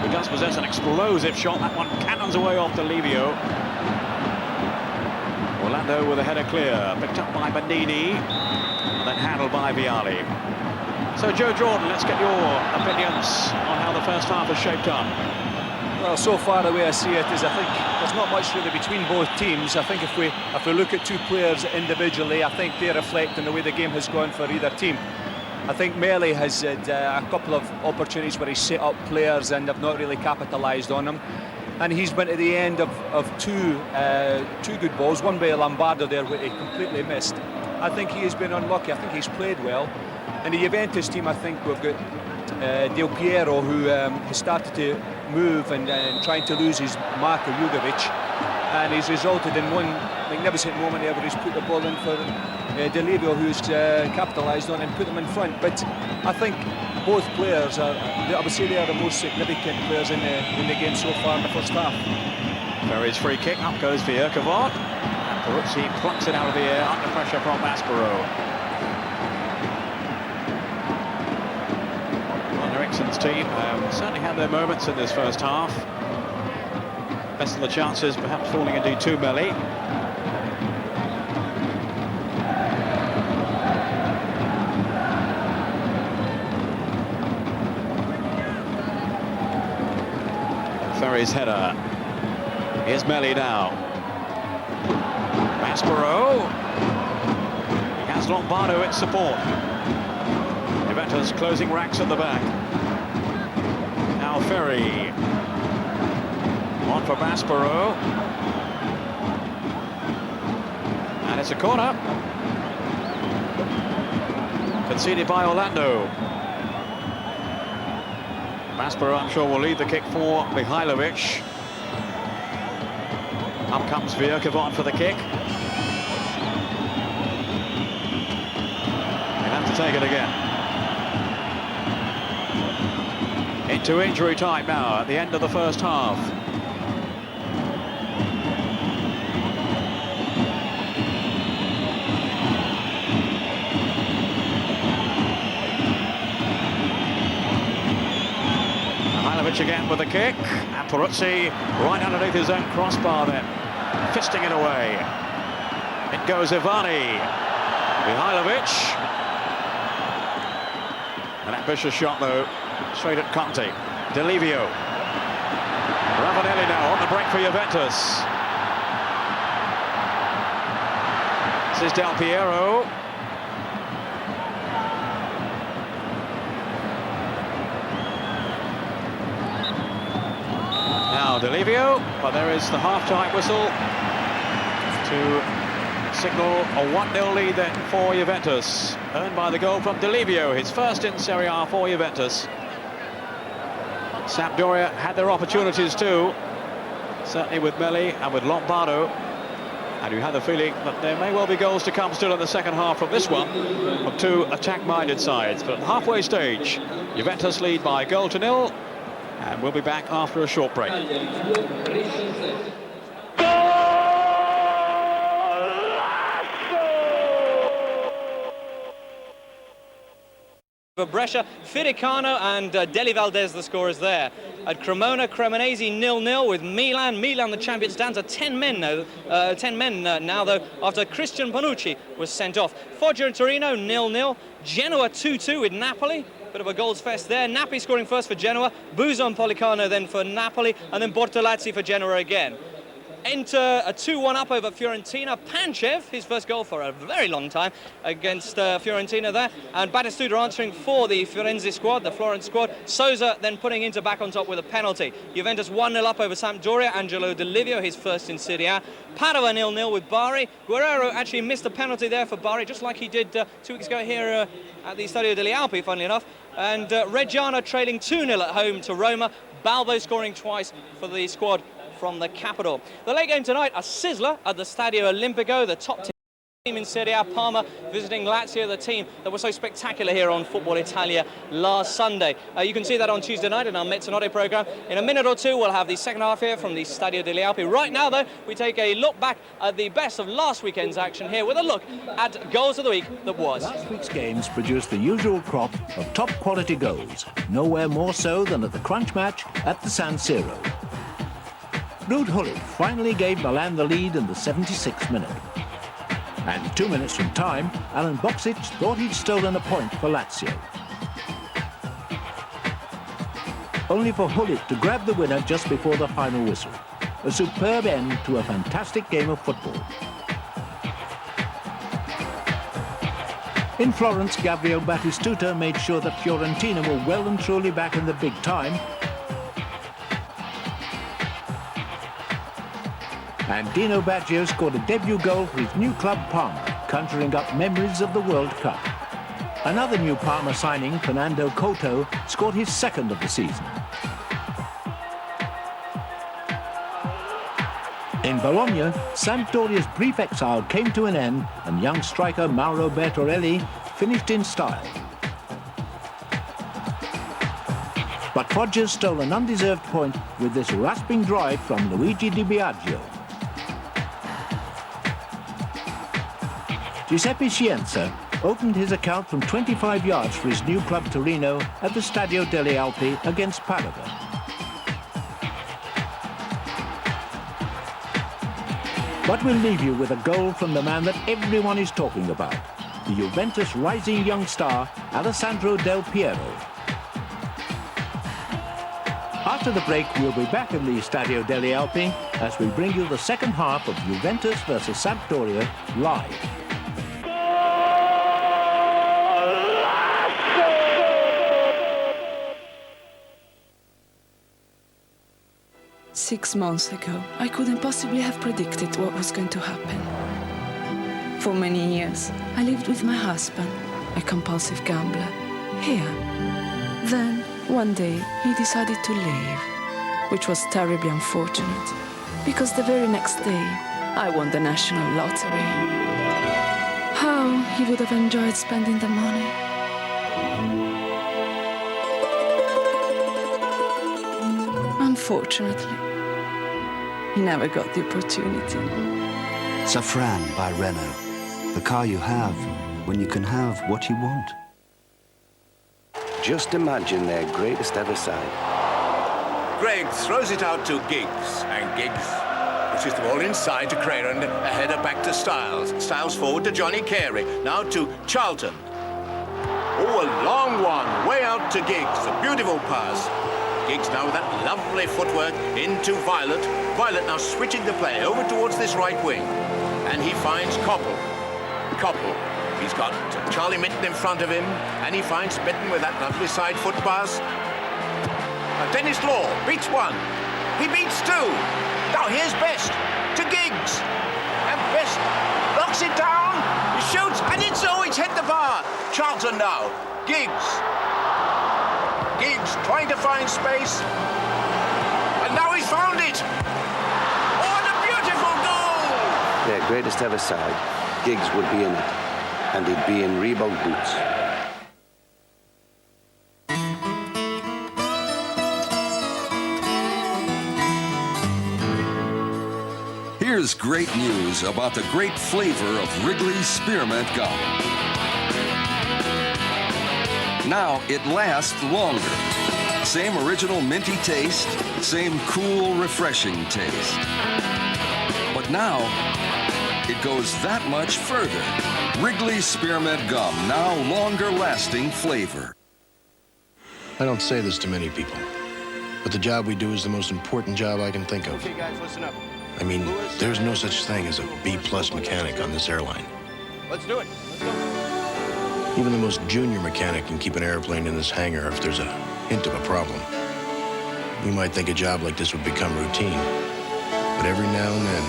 who does possess an explosive shot. That one cannons away off Delivio. Orlando with a header clear, picked up by Bandini, and then handled by Vialli. So Joe Jordan, let's get your opinions on how the first half has shaped up. Well, so far the way I see it is, I think there's not much really between both teams. I think if we look at two players individually, I think they reflect on the way the game has gone for either team. I think Melli has had a couple of opportunities where he's set up players and have not really capitalised on them. And he's been to the end of two good balls, one by Lombardo there where he completely missed. I think he has been unlucky. I think he's played well. In the Juventus team, I think we've got Del Piero, who has started to move and trying to lose his marker, Jugovic. And he's resulted in one magnificent moment there where he's put the ball in for Delivio, who's capitalised on and put them in front. But I think both players I would say they are the most significant players in the game so far in the first half. Ferry's free kick, up goes Vierkevot. Peruzzi plucks it out of the air under pressure from Maspero. Well, Eriksson's team certainly had their moments in this first half. Best of the chances perhaps falling indeed to Melli. Ferry's header. Here's Melli now. Maspero. He has Lombardo in support. Juventus closing ranks at the back. Now Ferry. On for Maspero. And it's a corner. Conceded by Orlando. Maspero, I'm sure, will lead the kick for Mihajlovic. Up comes Vierkevot for the kick. He'll have to take it again. Into injury time now at the end of the first half. Again with the kick, and Peruzzi right underneath his own crossbar then, fisting it away. It goes Ivani. Mihajlovic. An ambitious shot though, straight at Conte. Delivio. Ravanelli now on the break for Juventus. This is Del Piero. Delivio, but there is the half-time whistle to signal a 1-0 lead then for Juventus, earned by the goal from Delivio, his first in Serie A for Juventus. Sampdoria had their opportunities too, certainly with Melli and with Lombardo, and you had the feeling that there may well be goals to come still in the second half from this one, from two attack-minded sides. But at the halfway stage, Juventus lead by 1-0. And we'll be back after a short break. For Brescia, Fidicano and Deli Valdez, the scorers there. At Cremona, Cremonese 0-0 with Milan. Milan, the champions, down to 10 men now, though, after Christian Bonucci was sent off. Foggia and Torino 0-0. Genoa 2-2 with Napoli. Bit of a goals fest there. Nappi scoring first for Genoa, Buzon Policano then for Napoli, and then Bortolazzi for Genoa again. enter a 2-1 up over Fiorentina. Panchev, his first goal for a very long time against Fiorentina there. And Batistuta answering for the Firenze squad, the Florence squad. Sousa then putting Inter back on top with a penalty. Juventus 1-0 up over Sampdoria. Angelo Di Livio, his first in Serie A. Padova 0-0 with Bari. Guerrero actually missed a penalty there for Bari, just like he did 2 weeks ago here at the Stadio delle Alpi, funnily enough. And Reggiana trailing 2-0 at home to Roma. Balbo scoring twice for the squad from the capital. The late game tonight, a sizzler at the Stadio Olimpico, the top team in Serie A, Parma, visiting Lazio, the team that was so spectacular here on Football Italia last Sunday. You can see that on Tuesday night in our Mezzanotte programme. In a minute or two, we'll have the second half here from the Stadio delle Alpi. Right now, though, we take a look back at the best of last weekend's action here with a look at goals of the week that was. Last week's games produced the usual crop of top-quality goals, nowhere more so than at the crunch match at the San Siro. Ruud Gullit finally gave Milan the lead in the 76th minute. And 2 minutes from time, Alan Boksic thought he'd stolen a point for Lazio. Only for Gullit to grab the winner just before the final whistle. A superb end to a fantastic game of football. In Florence, Gabriel Batistuta made sure that Fiorentina were well and truly back in the big time. And Dino Baggio scored a debut goal for his new club Parma, conjuring up memories of the World Cup. Another new Parma signing, Fernando Couto, scored his second of the season. In Bologna, Sampdoria's brief exile came to an end and young striker Mauro Bertorelli finished in style. But Foggia stole an undeserved point with this rasping drive from Luigi Di Biagio. Giuseppe Scienza opened his account from 25 yards for his new club Torino at the Stadio delle Alpi against Padova. But we'll leave you with a goal from the man that everyone is talking about, the Juventus rising young star, Alessandro Del Piero. After the break, we'll be back in the Stadio delle Alpi as we bring you the second half of Juventus versus Sampdoria live. 6 months ago, I couldn't possibly have predicted what was going to happen. For many years, I lived with my husband, a compulsive gambler, here. Then, one day, he decided to leave, which was terribly unfortunate, because the very next day, I won the national lottery. How he would have enjoyed spending the money. Unfortunately, he never got the opportunity. Safran by Renault. The car you have when you can have what you want. Just imagine their greatest ever side. Greg throws it out to Giggs, and Giggs pushes the ball inside to Crayer, and a header back to Styles. Styles forward to Johnny Carey, now to Charlton. Oh, a long one, way out to Giggs, a beautiful pass. Giggs now with that lovely footwork into Violet. Violet now switching the play over towards this right wing. And he finds Koppel. Koppel, he's got Charlie Minton in front of him, and he finds Minton with that lovely side foot pass. Dennis Law beats one. He beats two. Now here's Best to Giggs. And Best knocks it down. He shoots, and it's hit the bar. Charlton now. Giggs. Giggs trying to find space. And now he's found it. Oh, what a beautiful goal! Their greatest ever side. Giggs would be in it, and he'd be in Reebok boots. Here's great news about the great flavor of Wrigley's Spearmint Gum. Now it lasts longer. Same original minty taste, same cool, refreshing taste. But now, it goes that much further. Wrigley's Spearmint Gum, now longer-lasting flavor. I don't say this to many people, but the job we do is the most important job I can think of. Okay, guys, listen up. I mean, there's no such thing as a B-plus mechanic on this airline. Let's do it. Let's go. Even the most junior mechanic can keep an airplane in this hangar if there's a hint of a problem. You might think a job like this would become routine, but every now and then,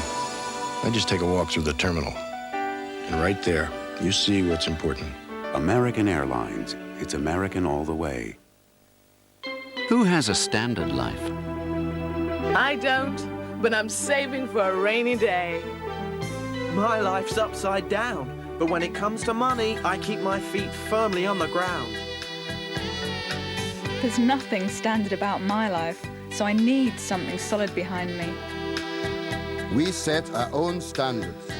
I just take a walk through the terminal. And right there, you see what's important. American Airlines. It's American all the way. Who has a standard life? I don't, but I'm saving for a rainy day. My life's upside down, but when it comes to money, I keep my feet firmly on the ground. There's nothing standard about my life, so I need something solid behind me. We set our own standards.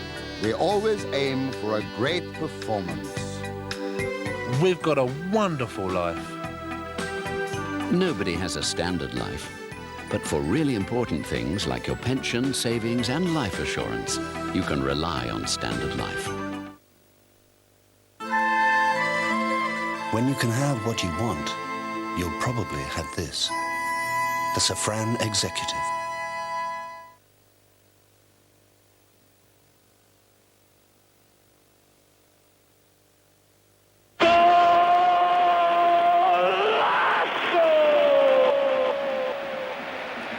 We always aim for a great performance. We've got a wonderful life. Nobody has a standard life. But for really important things like your pension, savings, and life assurance, you can rely on Standard Life. When you can have what you want, you'll probably have this. The Safran Executive.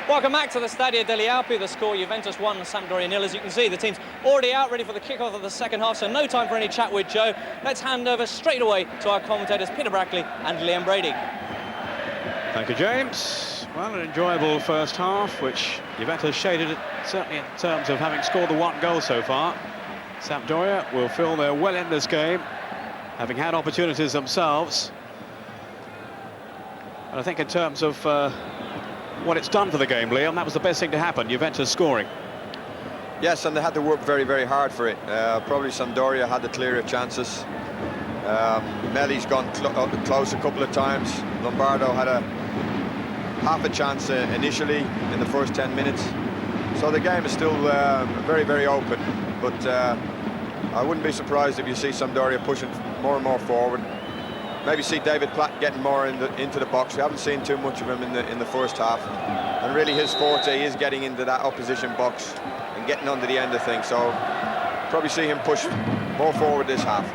Welcome back to the Stadio degli Alpi. The score, Juventus 1, Sampdoria 0. As you can see, the team's already out, ready for the kickoff of the second half, so no time for any chat with Joe. Let's hand over straight away to our commentators, Peter Brackley and Liam Brady. Thank you, James. Well, an enjoyable first half, which Juventus shaded it, certainly in terms of having scored the 1 goal so far. Sampdoria will feel they're well in this game, having had opportunities themselves. And I think in terms of what it's done for the game, Liam, that was the best thing to happen, Juventus scoring. Yes, and they had to work very, very hard for it. Probably Sampdoria had the clearer chances. Melli's gone close a couple of times. Lombardo had half a chance initially in the first 10 minutes. So the game is still very, very open. But I wouldn't be surprised if you see Sampdoria pushing more and more forward. Maybe see David Platt getting more into the box. We haven't seen too much of him in the first half. And really his forte is getting into that opposition box and getting under the end of things. So probably see him push more forward this half.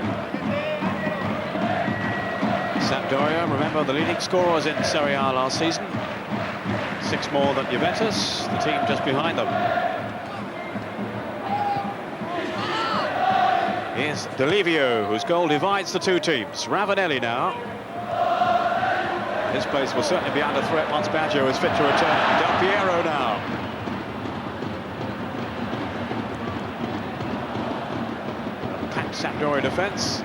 Sampdoria, remember, the leading scorers in Serie A last season. 6 more than Juventus, the team just behind them. Here's Delivio, whose goal divides the 2 teams. Ravanelli now. His place will certainly be under threat once Baggio is fit to return. Del Piero now. Packed Sampdoria defence.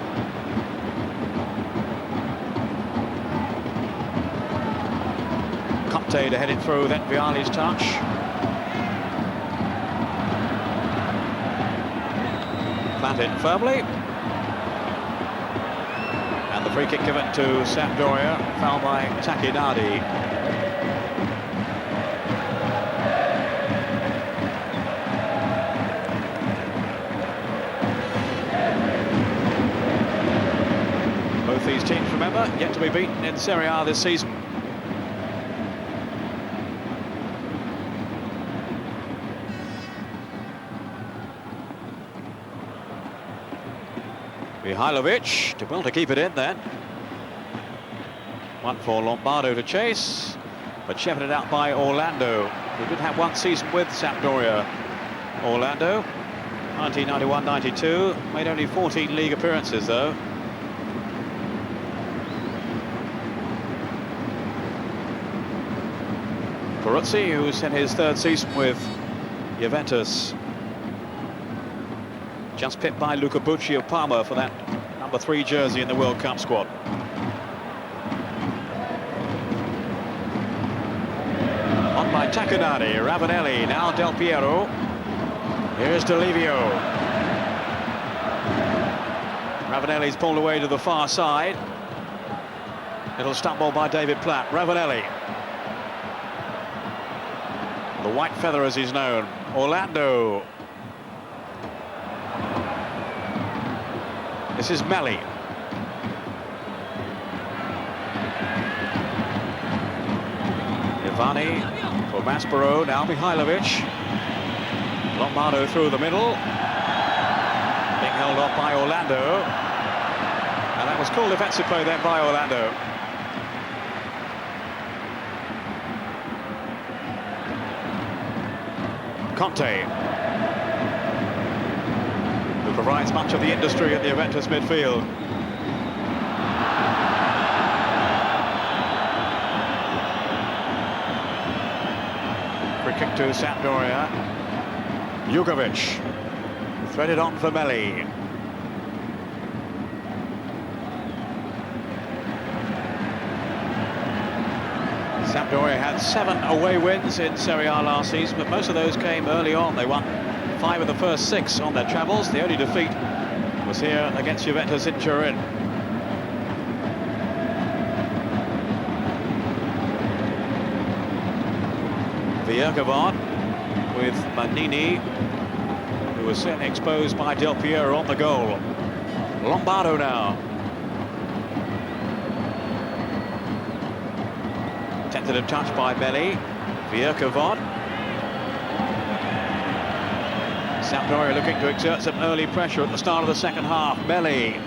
Conte to head it through, then Vialli's touch. Planted firmly. And the free kick given to Sampdoria, foul by Tacchinardi. Both these teams, remember, yet to be beaten in Serie A this season. Mihailovic to well to keep it in then. One for Lombardo to chase, but shepherded out by Orlando, who did have 1 season with Sampdoria. Orlando, 1991-92, made only 14 league appearances though. Peruzzi, who's in his 3rd season with Juventus. Just pipped by Luca Bucci of Parma for that number 3 jersey in the World Cup squad. On by Tacchinardi, Ravanelli, now Del Piero. Here's Delivio. Ravanelli's pulled away to the far side. Little stumble by David Platt. Ravanelli. The white feather as he's known. Orlando. This is Melli. Ivani for Maspero, now Mihailovic. Lombardo through the middle. Being held off by Orlando. And that was cool defensive play then by Orlando. Conte, who provides much of the industry at the Juventus midfield. Free kick to Sampdoria. Jugovic, threaded on for Melli. Sampdoria had 7 away wins in Serie A last season, but most of those came early on. They won 5 of the first 6 on their travels. The only defeat was here against Juventus in Turin. Viergevoort with Manini, who was certainly exposed by Del Piero on the goal. Lombardo now. Tentative touch by Melli. Viergevoort. Sampdoria looking to exert some early pressure at the start of the second half. Melli.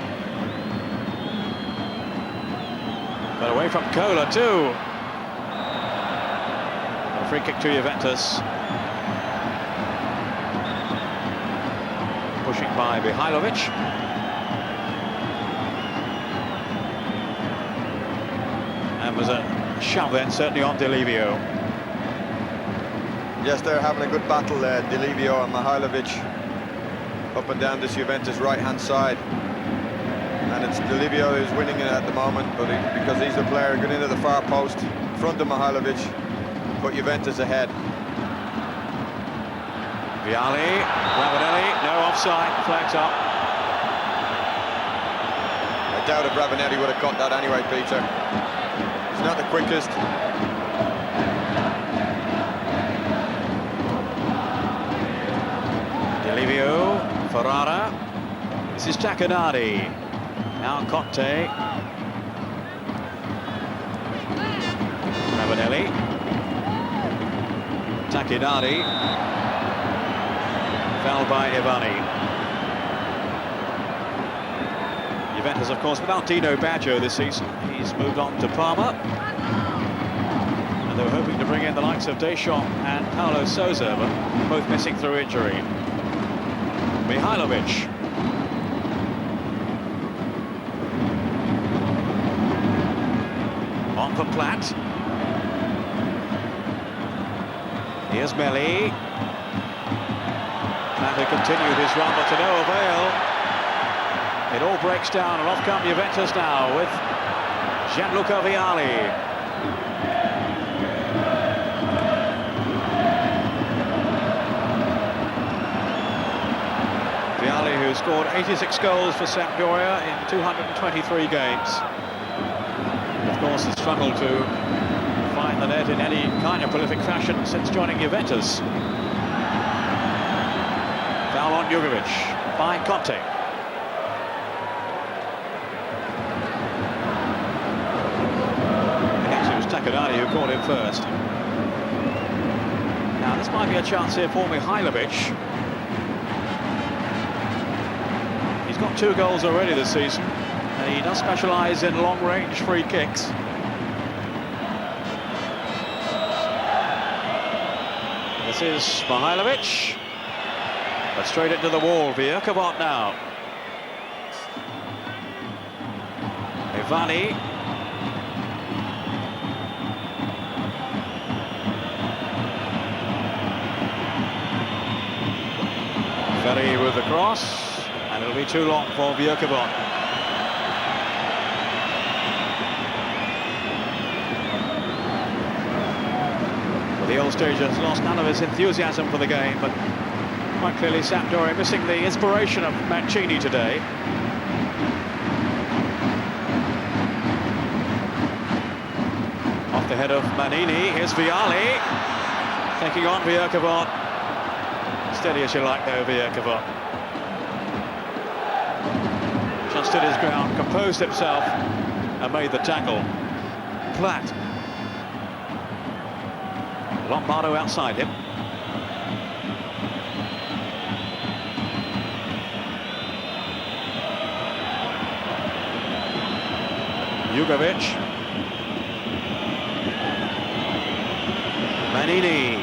But away from Cola too. A free kick to Juventus. Pushing by Mihajlovic. And was a shove then, certainly on Delivio. Yes, they're having a good battle there, Delivio and Mihajlovic, up and down this Juventus right-hand side. And it's Delivio who's winning it at the moment, but because he's the player going into the far post, in front of Mihajlovic, put Juventus ahead. Vialli, Ravanelli, no offside, flags up. I doubt if Ravanelli would have caught that anyway, Peter. He's not the quickest. Delivio, Ferrara. This is Tacchinardi. Now Conte. Ravanelli. Tacchinardi. Fouled by Ivani. Juventus, of course, without Dino Baggio this season. He's moved on to Parma. And they were hoping to bring in the likes of Deschamps and Paulo Sousa, but both missing through injury. Mihajlovic. On for Platt. Here's Melli. And they continued his run, but to no avail. It all breaks down, and off come Juventus now with Gianluca Vialli. Vialli, who scored 86 goals for Sampdoria in 223 games. Of course, has struggled to find the net in any kind of prolific fashion since joining Juventus. Foul on Jugovic by Conte. Actually, it was Tacchinardi who caught him first. Now, this might be a chance here for Mihajlovic. He's got 2 goals already this season, and he does specialise in long-range free kicks. This is Mihajlovic. But straight into the wall, Viergevoort now. Ivani. Ferry with the cross, and it'll be too long for Viergevoort. Well, the old stage has lost none of his enthusiasm for the game, but quite clearly Sampdoria missing the inspiration of Mancini today. Off the head of Manini, here's Vialli. Taking on Viergevoort. Steady as you like though, Viergevoort. Just stood his ground, composed himself, and made the tackle. Platt. Jugovic. Manini.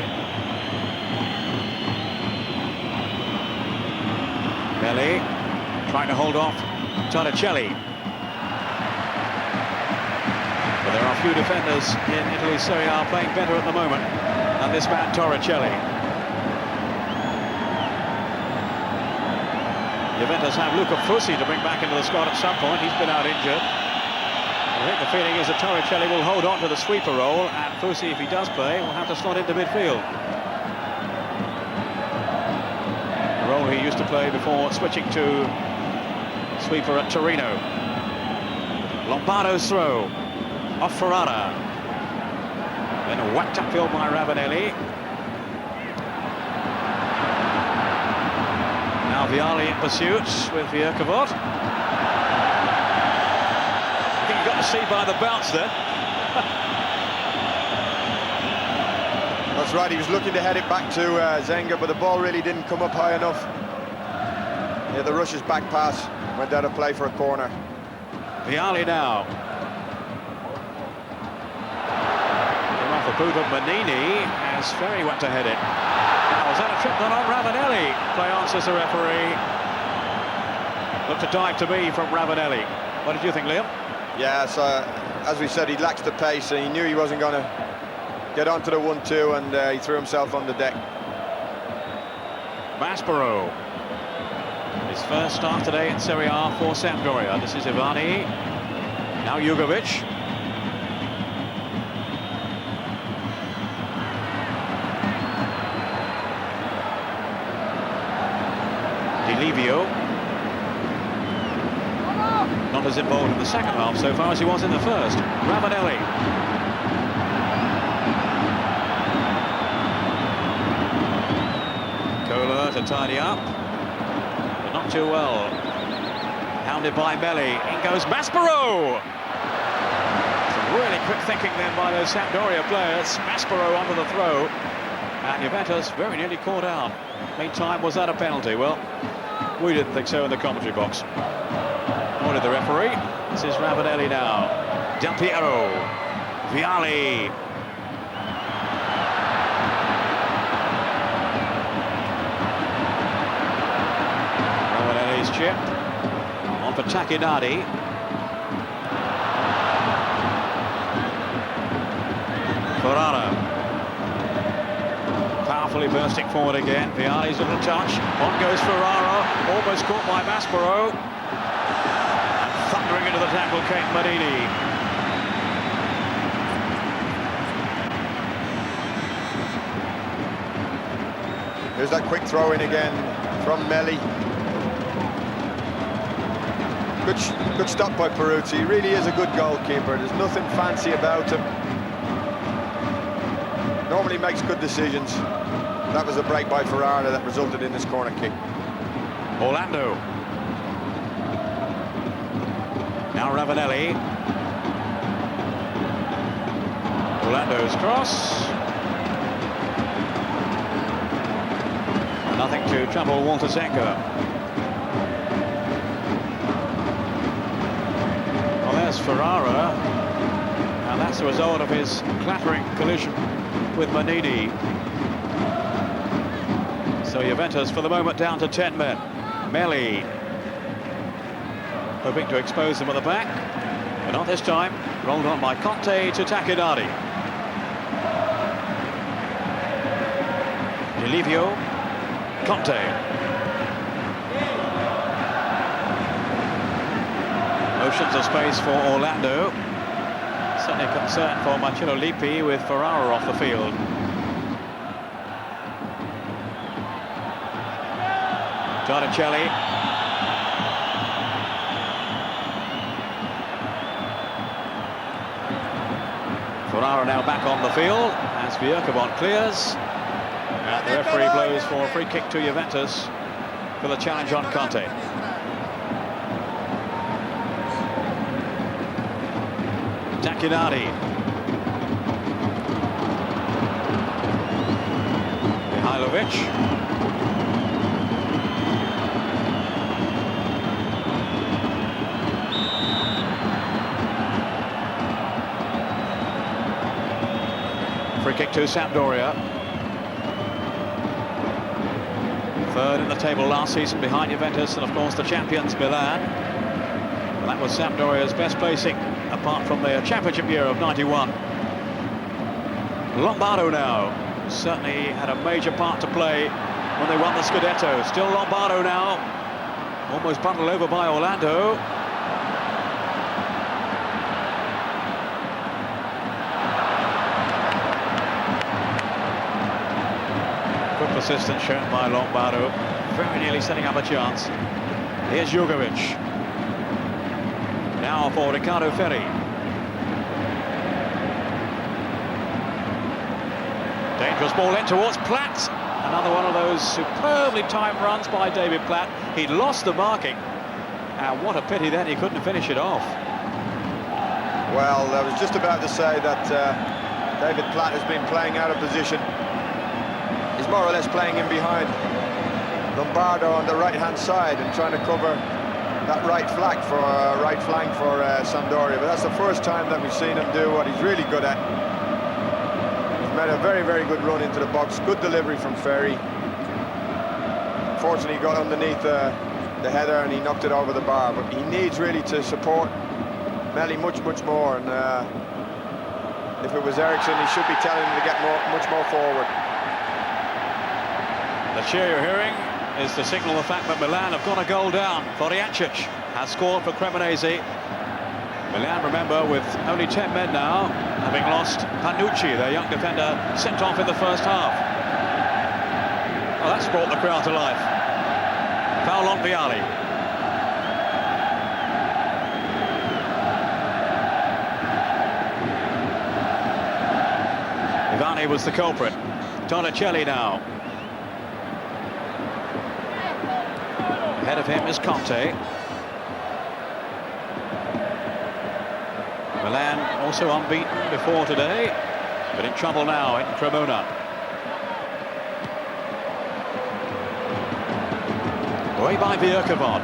Belli trying to hold off Torricelli. But there are a few defenders in Italy's Serie A playing better at the moment than this man Torricelli. Juventus have Luca Fussi to bring back into the squad at some point. He's been out injured. I think the feeling is that Torricelli will hold on to the sweeper role, and Fussi, if he does play, will have to slot into midfield. The role he used to play before switching to sweeper at Torino. Lombardo's throw off Ferrara. Then whacked upfield by Ravanelli. Now Vialli in pursuit with Vierkevot. I think you got to see by the bounce there. That's right, he was looking to head it back to Zenga, but the ball really didn't come up high enough. Yeah, the Russia's back pass went out of play for a corner. Vialli now. Came off the boot of Manini as Ferry went to head it. Now, was that a trip on Ravanelli? Play answers the referee. Looked a dive to me from Ravanelli. What did you think, Liam? Yeah, so as we said, he lacks the pace, and he knew he wasn't going to get onto the 1-2, and he threw himself on the deck. Maspero. His first start today in Serie A for Sampdoria. This is Ivani. Now Jugovic. Di Livio. Not as involved in the second half so far as he was in the first. Ravanelli. Kohler to tidy up. Not too well. Hounded by Belli. In goes Maspero. Some really quick thinking then by those Sampdoria players. Maspero onto the throw. And Juventus very nearly caught out. Meantime, was that a penalty? Well, we didn't think so in the commentary box. Nor did the referee. This is Ravanelli now. Del Piero. Vialli. Chip on for Takinadi. Ferrara powerfully bursting forward again. Vialli's little touch. On goes Ferrara, almost caught by Maspero. And thundering into the tackle came Manini. Here's that quick throw in again from Melli. Good stop by Peruzzi. He really is a good goalkeeper. There's nothing fancy about him. Normally makes good decisions. That was a break by Ferrara that resulted in this corner kick. Orlando. Now Ravanelli. Orlando's cross. Nothing to trouble Walter Zenga. There's Ferrara, and that's the result of his clattering collision with Manini. So Juventus for the moment down to 10 men. Melli hoping to expose them at the back, but not this time. Rolled on by Conte to Takinadi. Di Livio, Conte. Oceans of space for Orlando. Certainly a concern for Marcello Lippi with Ferrara off the field. Torricelli. Ferrara now back on the field as Vierkevot clears. And the referee blows for a free kick to Juventus for the challenge on Conte. Takinadi. Mihailovic. Free kick to Sampdoria. Third in the table last season behind Juventus and of course the champions Milan. And that was Sampdoria's best placing apart from their championship year of '91. Lombardo now certainly had a major part to play when they won the Scudetto. Still Lombardo now, almost bundled over by Orlando. Good persistence shown by Lombardo, very nearly setting up a chance. Here's Jugovic. Now for Ricardo Ferri. Dangerous ball in towards Platt. Another one of those superbly timed runs by David Platt. He'd lost the marking. And what a pity then he couldn't finish it off. Well, I was just about to say that David Platt has been playing out of position. He's more or less playing in behind Lombardo on the right-hand side and trying to cover that right flank for Sampdoria. But that's the first time that we've seen him do what he's really good at. Made a very, very good run into the box. Good delivery from Ferry. Unfortunately, he got underneath the header and he knocked it over the bar. But he needs really to support Melli much, much more. And if it was Eriksson, he should be telling him to get much more forward. The cheer you're hearing is to signal the fact that Milan have got a goal down. Floriacic has scored for Cremonese. Milan, remember, with only 10 men now, having lost Panucci, their young defender, sent off in the first half. Well, that's brought the crowd to life. Foul on Vialli. Ivani was the culprit. Torricelli now. Ahead of him is Conte. Milan also unbeaten before today, but in trouble now in Cremona. Away by Bjerkevod.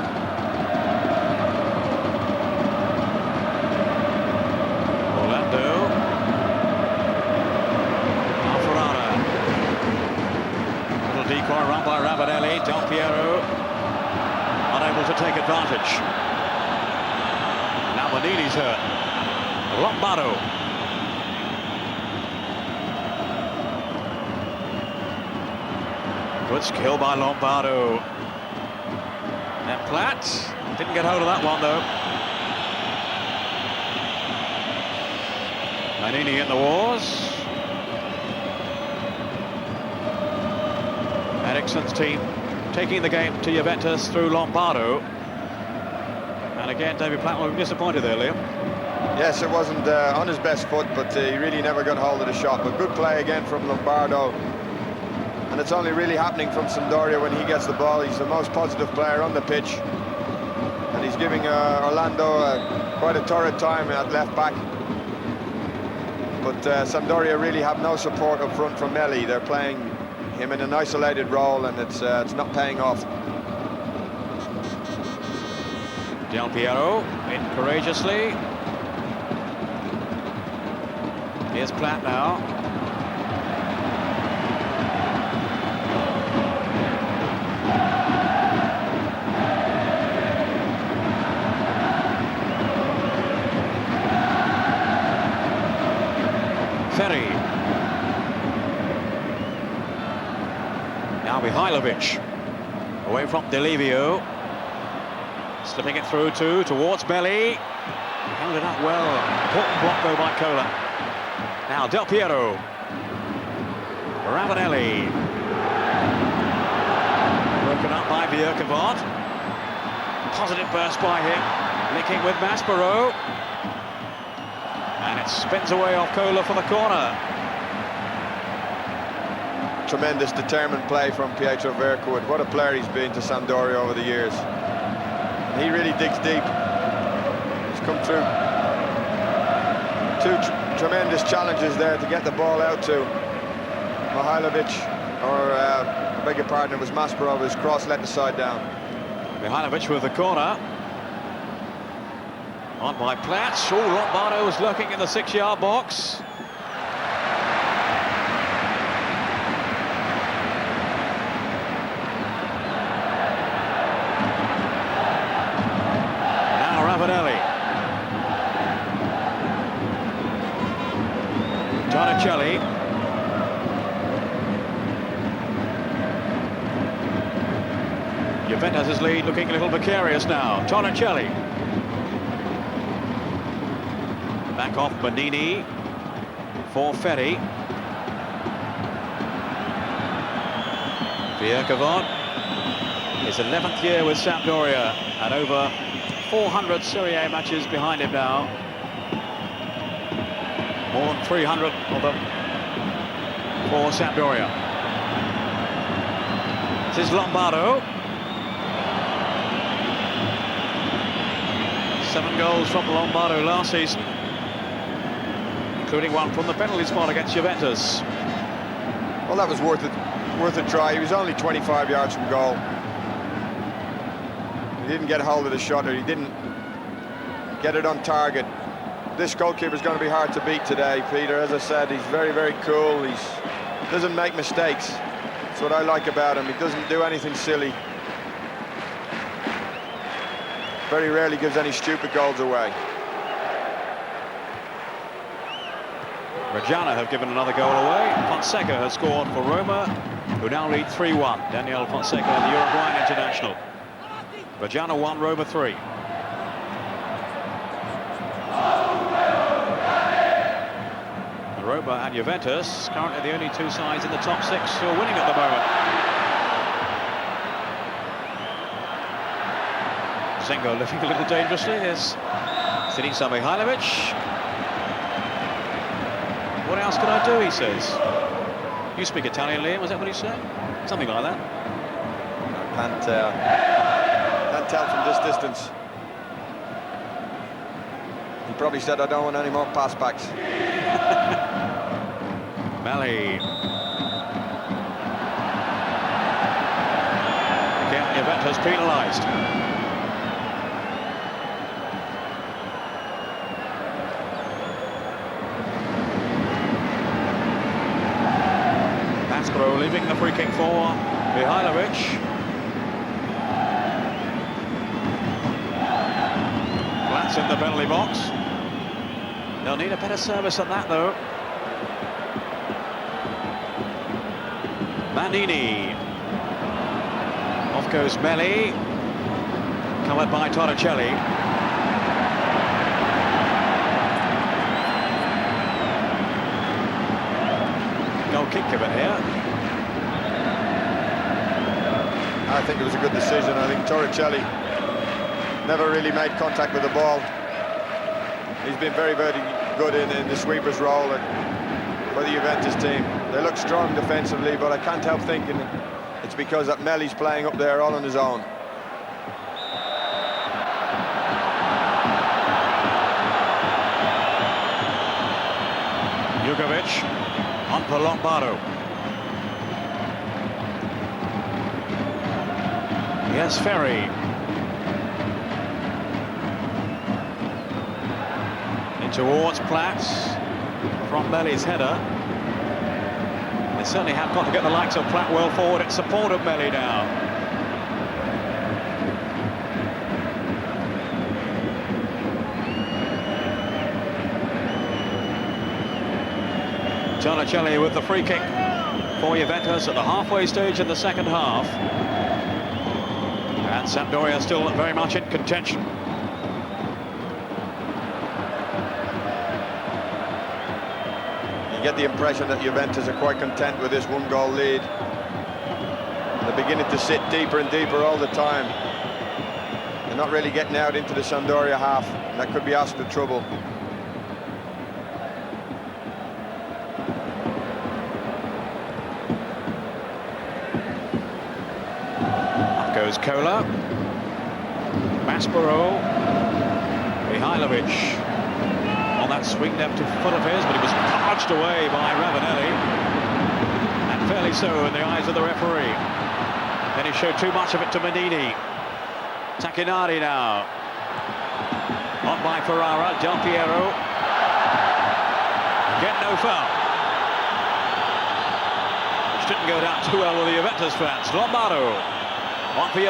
Orlando. Alfarada. Little decoy run by Ravanelli. Del Piero unable to take advantage. Now Manini's hurt. Lombardo. Good skill by Lombardo. And Platt didn't get hold of that one though. Manini in the wars. Eriksson's team taking the game to Juventus through Lombardo. And again, David Platt will be disappointed there, Liam. Yes, it wasn't on his best foot, but he really never got hold of the shot. But good play again from Lombardo. And it's only really happening from Sampdoria when he gets the ball. He's the most positive player on the pitch. And he's giving Orlando quite a torrid time at left back. But Sampdoria really have no support up front from Melli. They're playing him in an isolated role, and it's not paying off. Del Piero in courageously. Here's Platt now. Ferry. Now Mihailovic. Away from Delivio. Slipping it through towards Melli. Held it up well. Important block though by Cola. Now Del Piero. Ravanelli. Broken up by Bjerkevod. Positive burst by him. Linking with Maspero. And it spins away off Cola for the corner. Tremendous determined play from Pietro Vercourt. What a player he's been to Sampdoria over the years. And he really digs deep. He's come through two tremendous challenges there to get the ball out to Mihailovic, or I beg your pardon, it was Maspero. His cross let the side down. Mihailovic with the corner. On by Platt. Oh, Lombardo was lurking in the 6-yard box. Juventus' lead looking a little precarious now. Torricelli. Back off Bonini for Ferri. Bjerkevod, his 11th year with Sampdoria and over 400 Serie A matches behind him now. More than 300 of them for Sampdoria. This is Lombardo. 7 goals from Lombardo last season, including one from the penalty spot against Juventus. Well, that was worth a try. He was only 25 yards from goal. He didn't get hold of the shot, or he didn't get it on target. This goalkeeper is going to be hard to beat today, Peter. As I said, he's very, very cool. He doesn't make mistakes. That's what I like about him. He doesn't do anything silly. Very rarely gives any stupid goals away. Reggiana have given another goal away. Fonseca has scored for Roma, who now lead 3-1. Daniel Fonseca, the Uruguayan international. Reggiana 1, Roma 3. Roma and Juventus, currently the only 2 sides in the top 6 who are winning at the moment. Zingo looking a little dangerously. There's Sinisa Mihajlovic. What else can I do, he says. You speak Italian, Liam, was that what he said? Something like that. Can't tell from this distance. He probably said, I don't want any more pass backs. Melli. Again, Juventus penalised. Castro leaving the free kick for Mihajlovic. Flats in the penalty box. They'll need a better service than that, though. Manini. Off goes Melli. Covered by Torricelli. Goal kick given here. I think it was a good decision. I think Torricelli never really made contact with the ball. He's been very, very good in the sweeper's role for the Juventus team. They look strong defensively, but I can't help thinking it's because that Melli's playing up there all on his own. Jugovic on for Lombardo. Yes, Ferri. In towards Platz from Melli's header. They certainly have got to get the likes of Platt well forward in support of Melli now. Torricelli with the free kick for Juventus at the halfway stage in the second half. And Sampdoria still very much in contention. You get the impression that Juventus are quite content with this 1-goal lead. They're beginning to sit deeper and deeper all the time. They're not really getting out into the Sampdoria half. That could be asking for trouble. Up goes Kola. Maspero. Mihajlovic. On that swing left foot of his, but he was charged away by Ravanelli, and fairly so in the eyes of the referee. Then he showed too much of it to Manini. Tacchinari now. On by Ferrara, Del Piero. Get no foul. Which didn't go down too well with the Juventus fans. Lombardo. On for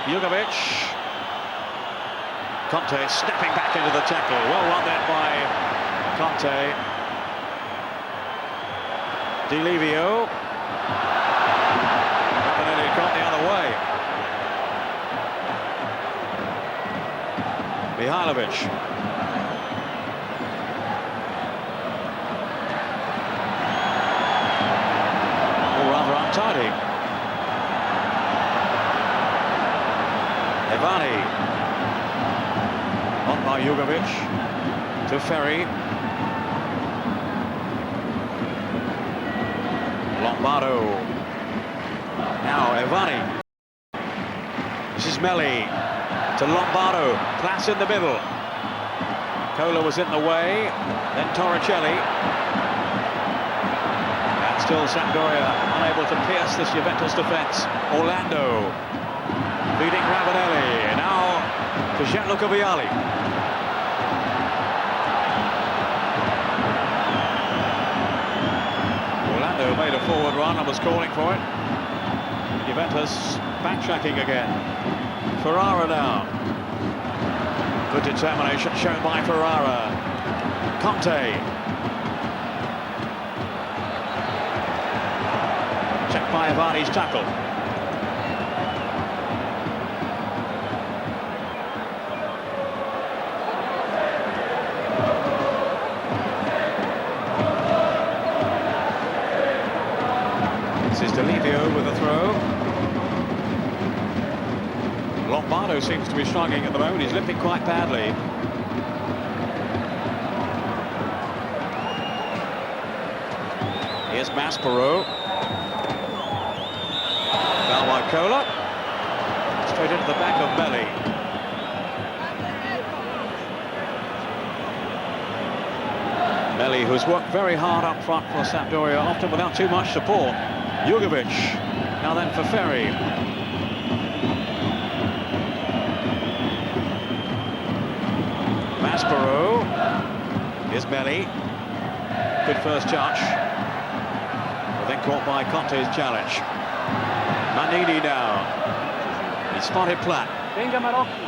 Jugovic. Conte snapping back into the tackle. Well won then by Conte. Di Livio. Ravanelli got the other way. Mihailovic. All rather untidy. Evani. On by Jugovic. To Ferry. Lombardo. Now Evani. This is Melli. To Lombardo. Class in the middle. Cola was in the way. Then Torricelli. And still Sampdoria unable to pierce this Juventus defence. Orlando. Leading Ravanelli. Now to Gianluca Vialli. Orlando made a forward run and was calling for it. Juventus backtracking again. Ferrara now. Good determination shown by Ferrara. Conte. Checked by Evani's tackle. This is Delivio with a throw. Lombardo seems to be struggling at the moment. He's limping quite badly. Here's Maspero. Foul by Cola. Straight into the back of Melli. Melli, who's worked very hard up front for Sampdoria, often without too much support. Jugovic. Now then for Ferry. Maspero. Here's Melli. Good first touch. But then caught by Conte's challenge. Manini now. He spotted Platt. Venga Marocchi.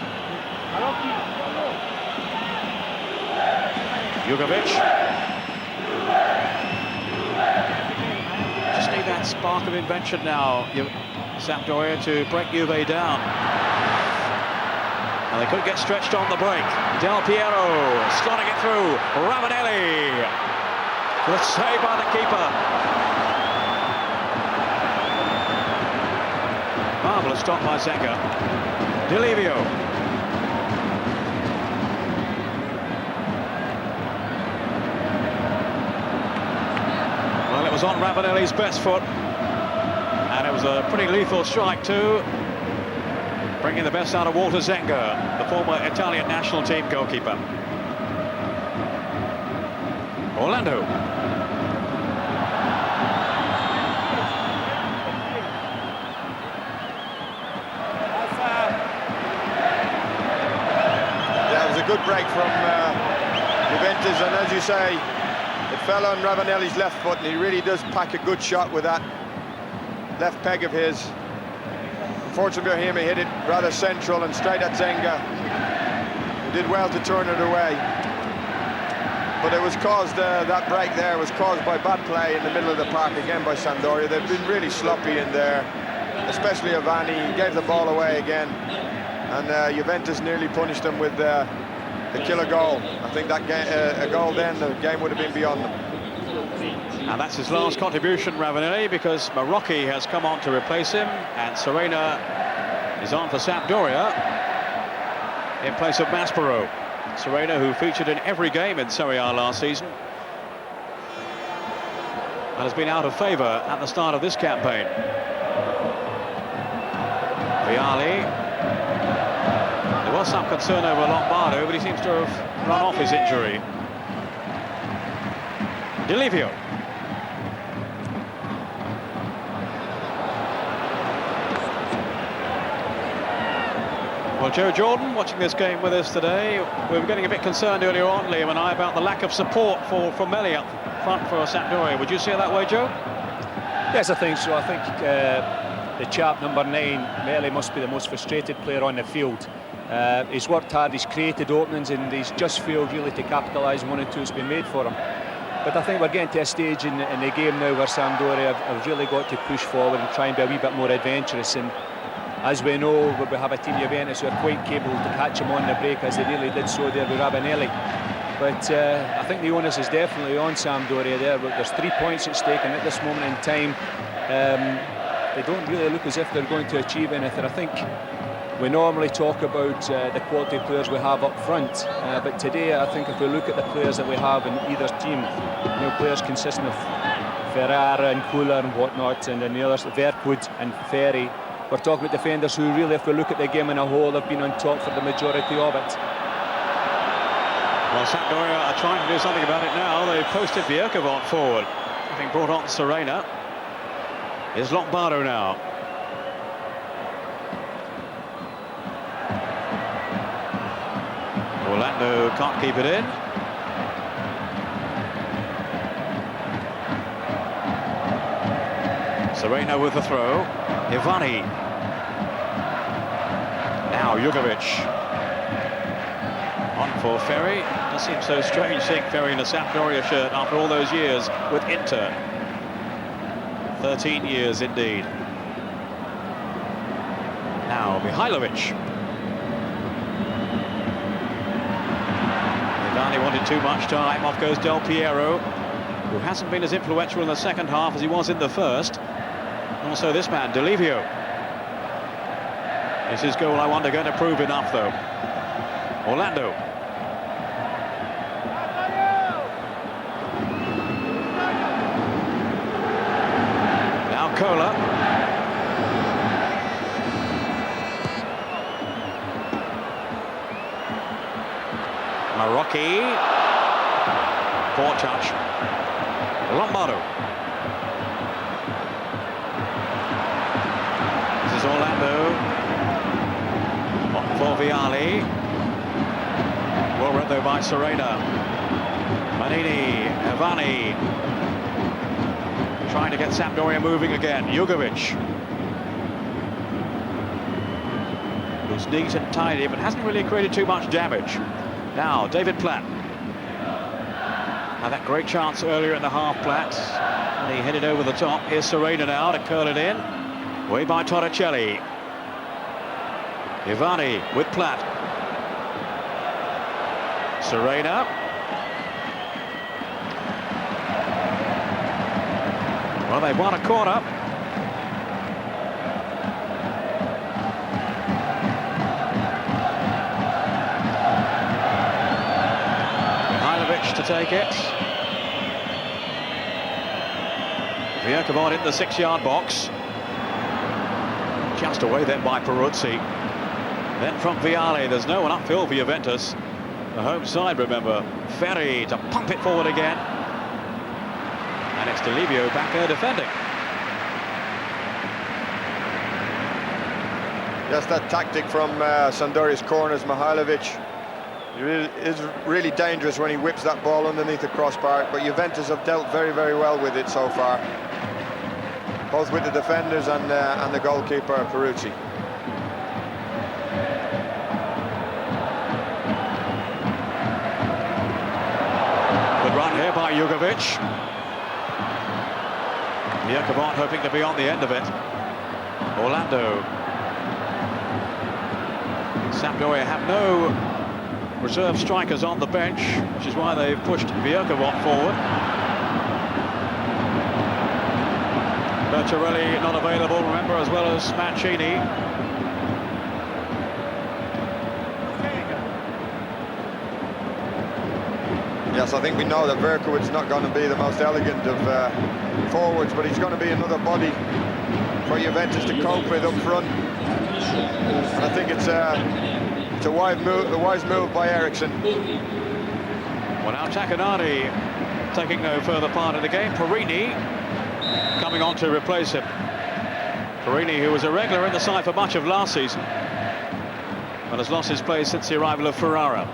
Marocchi. Jugovic. Just need that spark of invention now, Sampdoria, to break Juve down. And they could get stretched on the break. Del Piero slotting it through. Ravanelli. Good save by the keeper. Marvellous stop by Zenga. Delivio. Well, it was on Ravanelli's best foot. And it was a pretty lethal strike too. Bringing the best out of Walter Zenga, the former Italian national team goalkeeper. Orlando. Yeah, it was a good break from Juventus, and as you say, it fell on Ravanelli's left foot, and he really does pack a good shot with that left peg of his. Unfortunately for him, he hit it rather central and straight at Zenga, who did well to turn it away. But it was caused, that break there was caused by bad play in the middle of the park again by Sampdoria. They've been really sloppy in there, especially Evani. He gave the ball away again, and Juventus nearly punished them with the killer goal. I think that a goal then, the game would have been beyond them. And that's his last contribution, Ravanelli, because Marocchi has come on to replace him, and Serena is on for Sampdoria in place of Maspero. Serena, who featured in every game in Serie A last season, and has been out of favour at the start of this campaign. Vialli. There was some concern over Lombardo, but he seems to have run off his injury. Delivio. Well, Joe Jordan, watching this game with us today, we were getting a bit concerned earlier on, Liam and I, about the lack of support for Melli up front for Sampdoria. Would you see it that way, Joe? Yes, I think so. I think the chap number 9, Melli, must be the most frustrated player on the field. He's worked hard, he's created openings, and he's just failed really to capitalise on 1 and 2 that's been made for him. But I think we're getting to a stage in the game now where Sampdoria have really got to push forward and try and be a wee bit more adventurous. And as we know, we have a team Juventus who are quite capable to catch him on the break, as they really did so there with Rabanelli. But I think the onus is definitely on Sampdoria there. But there's 3 points at stake, and at this moment in time, they don't really look as if they're going to achieve anything. I think we normally talk about the quality players we have up front, but today I think if we look at the players that we have in either team, players consisting of Ferrara and Kula and whatnot, and then the others, Verkud and Ferry, we're talking about defenders who really, if we look at the game in a whole, have been on top for the majority of it. Well, Sampdoria are trying to do something about it now. They've posted Bjerkevant forward, having brought on Serena. Here's Lombardo now. Orlando can't keep it in. Serena with the throw. Ivani. Now Jugovic. On for Ferry. It seems so strange seeing Ferry in a Sampdoria shirt after all those years with Inter. 13 years indeed. Now Mihailovic. Ivani wanted too much time. Off goes Del Piero, who hasn't been as influential in the second half as he was in the first. Also this man, Delivio. Is his goal, I wonder, going to prove enough though? Orlando. Now Cola. Marocchi. Poor touch. Lombardo. This is Orlando. On for Vialli. Well read though by Serena. Manini, Ivani. Trying to get Sampdoria moving again. Jugovic. Looks neat and tidy, but hasn't really created too much damage. Now, David Platt. Had that great chance earlier in the half, Platt. And he headed over the top. Here's Serena now to curl it in. Way by Torricelli. Ivani with Platt. Serena. Well, they've won a corner. Mihailovic to take it. Bjerkevant in the 6-yard box. Just away then by Peruzzi. Then from Vialli, there's no one upfield for Juventus. The home side, remember. Ferry to pump it forward again. And it's Delivio back there defending. Yes, that tactic from Sampdoria's corners, Mihailovic, is really dangerous when he whips that ball underneath the crossbar, but Juventus have dealt very, very well with it so far, both with the defenders and the goalkeeper, Peruzzi. Good run here by Jugovic. Bjerkevant hoping to be on the end of it. Orlando. Sampdoria have no reserve strikers on the bench, which is why they've pushed Bjerkevant forward. Bertarelli not available, remember, as well as Mancini. Yes, I think we know that Verković's not going to be the most elegant of forwards, but he's going to be another body for Juventus to cope with up front. And I think it's a wise move by Eriksson. Well, now Tacchinardi taking no further part in the game. Perini coming on to replace him. Perini, who was a regular in the side for much of last season, but has lost his place since the arrival of Ferrara.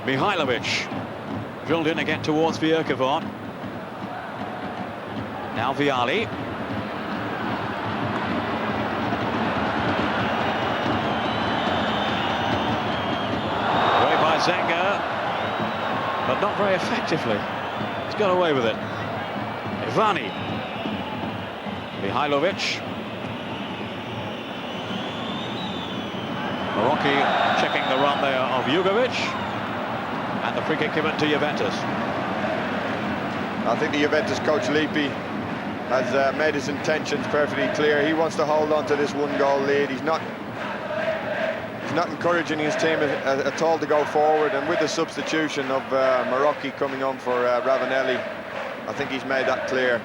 Mihailovic drilled in again towards Bjerkevant. Now Vialli. Away by Zenga, but not very effectively. He's got away with it. Ivani. Mihailovic. Marocchi checking the run there of Jugovic. And the free kick given to Juventus. I think the Juventus coach Lippi has made his intentions perfectly clear. He wants to hold on to this 1-goal lead. He's not encouraging his team at all to go forward. And with the substitution of Marocchi coming on for Ravanelli, I think he's made that clear.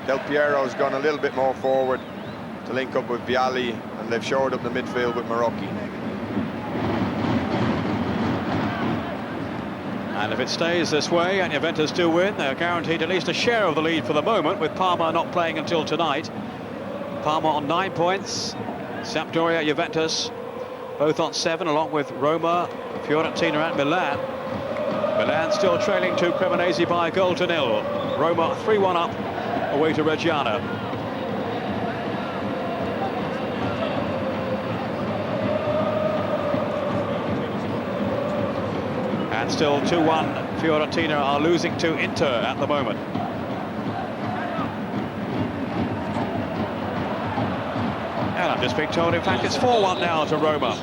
Del Piero's gone a little bit more forward to link up with Vialli, and they've shored up the midfield with Marocchi. And if it stays this way and Juventus do win, they're guaranteed at least a share of the lead for the moment, with Parma not playing until tonight. Parma on 9 points, Sampdoria, Juventus both on 7, along with Roma, Fiorentina and Milan. Milan still trailing to Cremonese by a goal to nil. Roma 3-1 up away to Reggiana. And still 2-1, Fiorentina are losing to Inter at the moment. And I'm just being told, in fact, it's 4-1 now to Roma.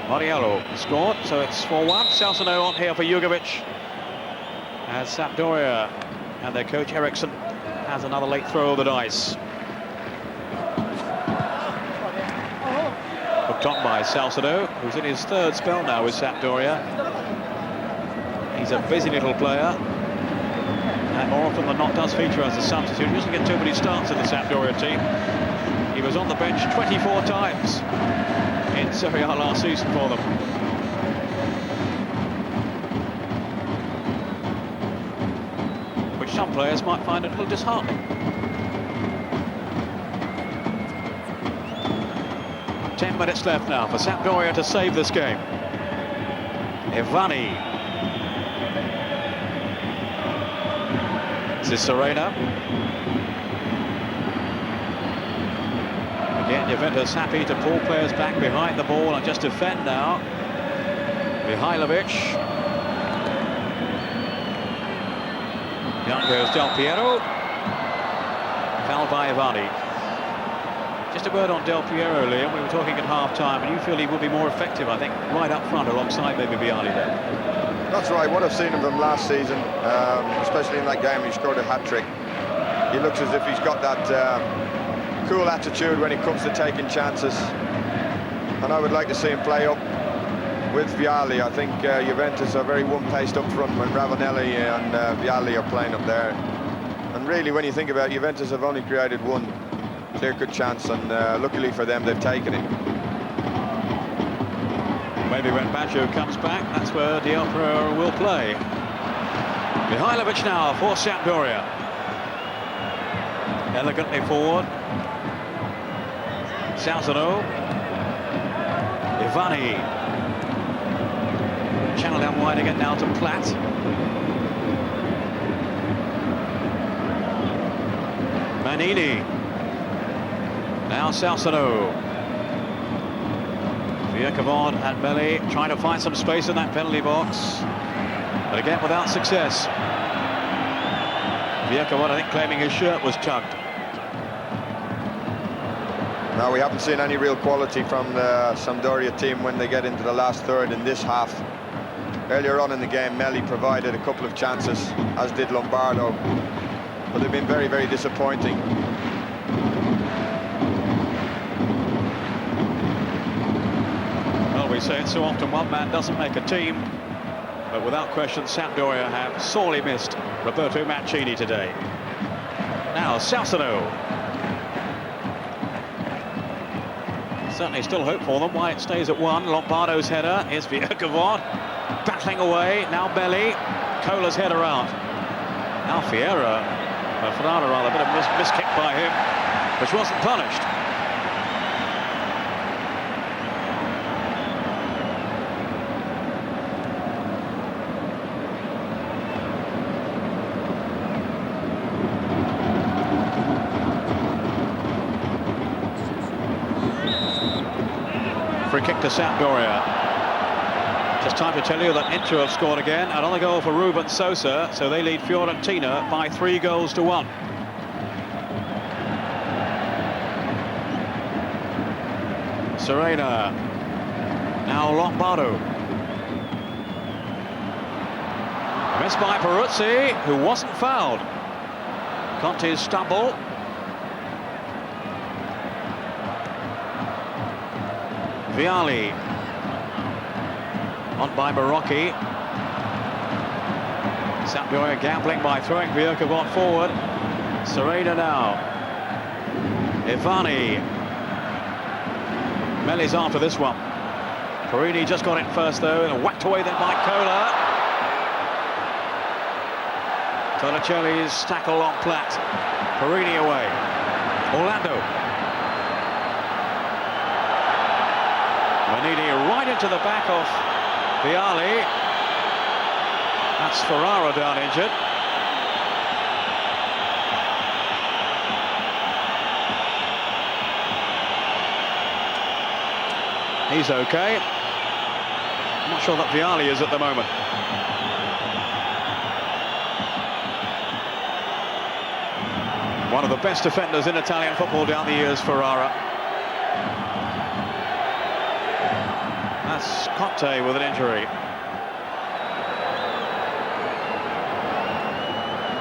Moriello scored, so it's 4-1. Salsano on here for Jugovic. As Sampdoria and their coach Eriksson has another late throw of the dice. Hooked on by Salsano, who's in his 3rd spell now with Sampdoria. He's a busy little player, and more often than not does feature as a substitute. He doesn't get too many starts in the Sampdoria team. He was on the bench 24 times in Serie A last season for them. Which some players might find a little disheartening. 10 minutes left now for Sampdoria to save this game. Ivani. Serena. Again, Juventus happy to pull players back behind the ball and just defend now. Mihailovic. Down goes Del Piero. Fouled by Ivani. Just a word on Del Piero, Liam. We were talking at half-time, and you feel he will be more effective, I think, right up front alongside maybe Vialli there. That's right. What I've seen of him last season, especially in that game he scored a hat-trick, he looks as if he's got that cool attitude when it comes to taking chances. And I would like to see him play up with Vialli. I think Juventus are very one-paced up front when Ravanelli and Vialli are playing up there. And really, when you think about it, Juventus have only created one clear-cut chance, and luckily for them, they've taken it. Maybe when Baggio comes back, that's where Del Piero will play. Mihailovic now for Sampdoria. Elegantly forward. Salzano. Ivani. Channel down wide again now to Platt. Manini. Now Salzano. Vierkavon and Belli trying to find some space in that penalty box, but again without success. Vierkavon, I think, claiming his shirt was tugged. Now we haven't seen any real quality from the Sampdoria team when they get into the last third in this half. Earlier on in the game, Melli provided a couple of chances, as did Lombardo, but they've been very, very disappointing. We say it so often, one man doesn't make a team, but without question Sampdoria have sorely missed Roberto Mancini today. Now Salzano. Certainly still hope for them, why it stays at 1. Lombardo's header, here's Vierkavon, battling away, now Belli, Cola's header out. Now Ferrara rather, a bit of miskick by him, which wasn't punished. Free kick to Sampdoria. Just time to tell you that Inter have scored again. Another goal for Ruben Sosa, so they lead Fiorentina by 3 goals to 1. Serena. Now Lombardo. Missed by Peruzzi, who wasn't fouled. Conte's stumble. Vialli. On by Marocchi. Sampdoria gambling by throwing Bjerkebot forward. Serena now. Ivani. Melli's after this one. Perini just got it first though, and whacked away then by Kohler. Torricelli's tackle on Platt. Perini away. Orlando. Manini right into the back of Vialli. That's Ferrara down injured. He's okay. I'm not sure that Vialli is at the moment. One of the best defenders in Italian football down the years, Ferrara. That's Conte with an injury.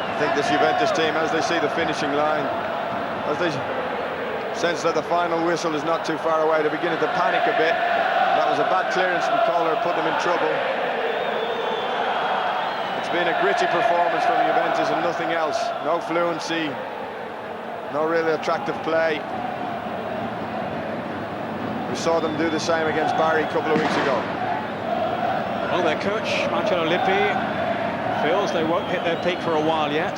I think this Juventus team, as they see the finishing line, as they sense that the final whistle is not too far away, they're beginning to panic a bit. That was a bad clearance from Kohler, put them in trouble. It's been a gritty performance from Juventus and nothing else. No fluency, no really attractive play. We saw them do the same against Bari a couple of weeks ago. Well, their coach, Marcello Lippi, feels they won't hit their peak for a while yet.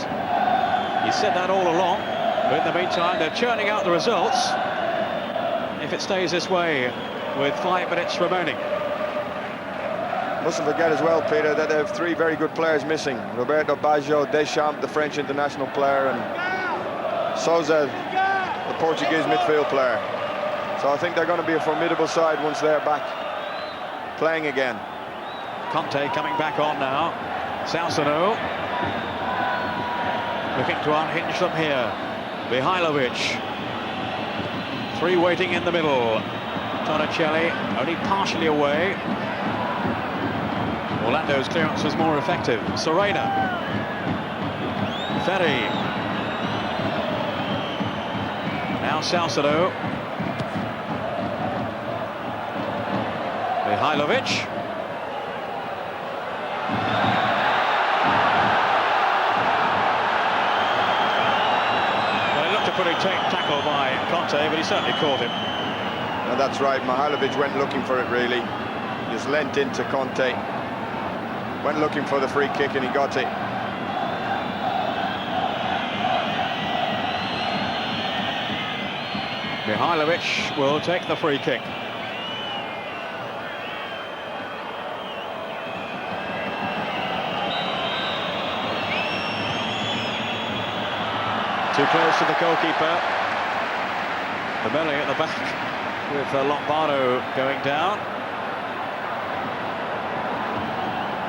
He said that all along, but in the meantime, they're churning out the results. If it stays this way, with 5 minutes remaining. Mustn't forget as well, Peter, that they have 3 very good players missing. Roberto Baggio, Deschamps, the French international player, and Sousa, the Portuguese midfield player. So I think they're going to be a formidable side once they're back playing again. Conte coming back on now. Salsano looking to unhinge them here. Mihailovic. 3 waiting in the middle. Torricelli only partially away. Orlando's clearance was more effective. Serena. Ferri. Now Salsano. Mihailovic. Well, it looked a pretty tackle by Conte, but he certainly caught him. No, that's right, Mihailovic went looking for it really. Just leant into Conte. Went looking for the free kick and he got it. Mihailovic will take the free kick. Too close to the goalkeeper. Melli at the back with Lombardo going down.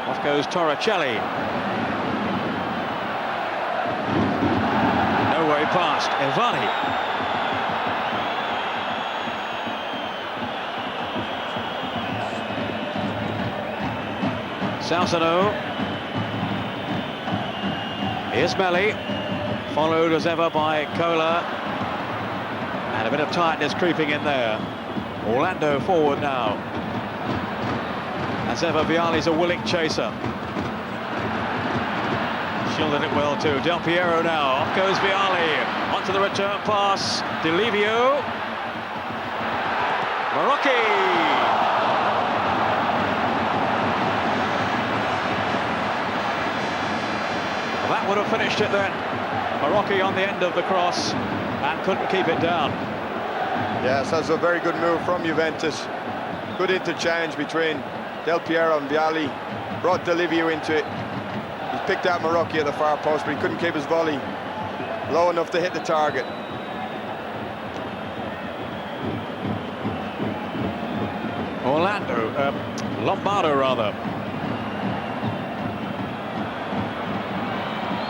Off goes Torricelli. No way past. Ivani. Salsano. Here's Melli, followed as ever by Kohler. And a bit of tightness creeping in there. Orlando forward now. As ever, Vialli's a willing chaser. Shielded it well too. Del Piero now. Off goes Vialli. Onto the return pass. Delivio. Marocchi. Well, that would have finished it then. Marocchi on the end of the cross and couldn't keep it down. Yes, that's a very good move from Juventus. Good interchange between Del Piero and Vialli. Brought Delivio into it. He picked out Marocchi at the far post, but he couldn't keep his volley low enough to hit the target. Lombardo rather.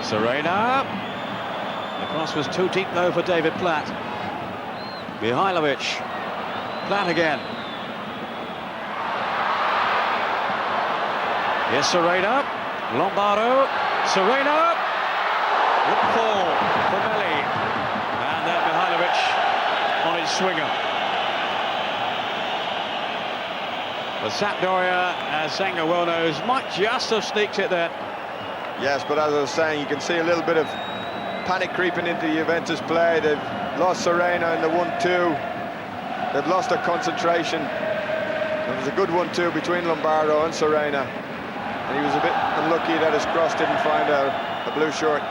Serena. The cross was too deep though for David Platt. Mihailovic. Platt again. Here's Serena. Lombardo. Serena. Good fall for Melli. And then Mihajlovic on his swinger. The Sampdoria, as Zenga well knows, might just have sneaked it there. Yes, but as I was saying, you can see a little bit of panic creeping into Juventus play. They've lost Serena in the 1-2. They've lost their concentration. There was a good 1-2 between Lombardo and Serena, and he was a bit unlucky that his cross didn't find a blue short.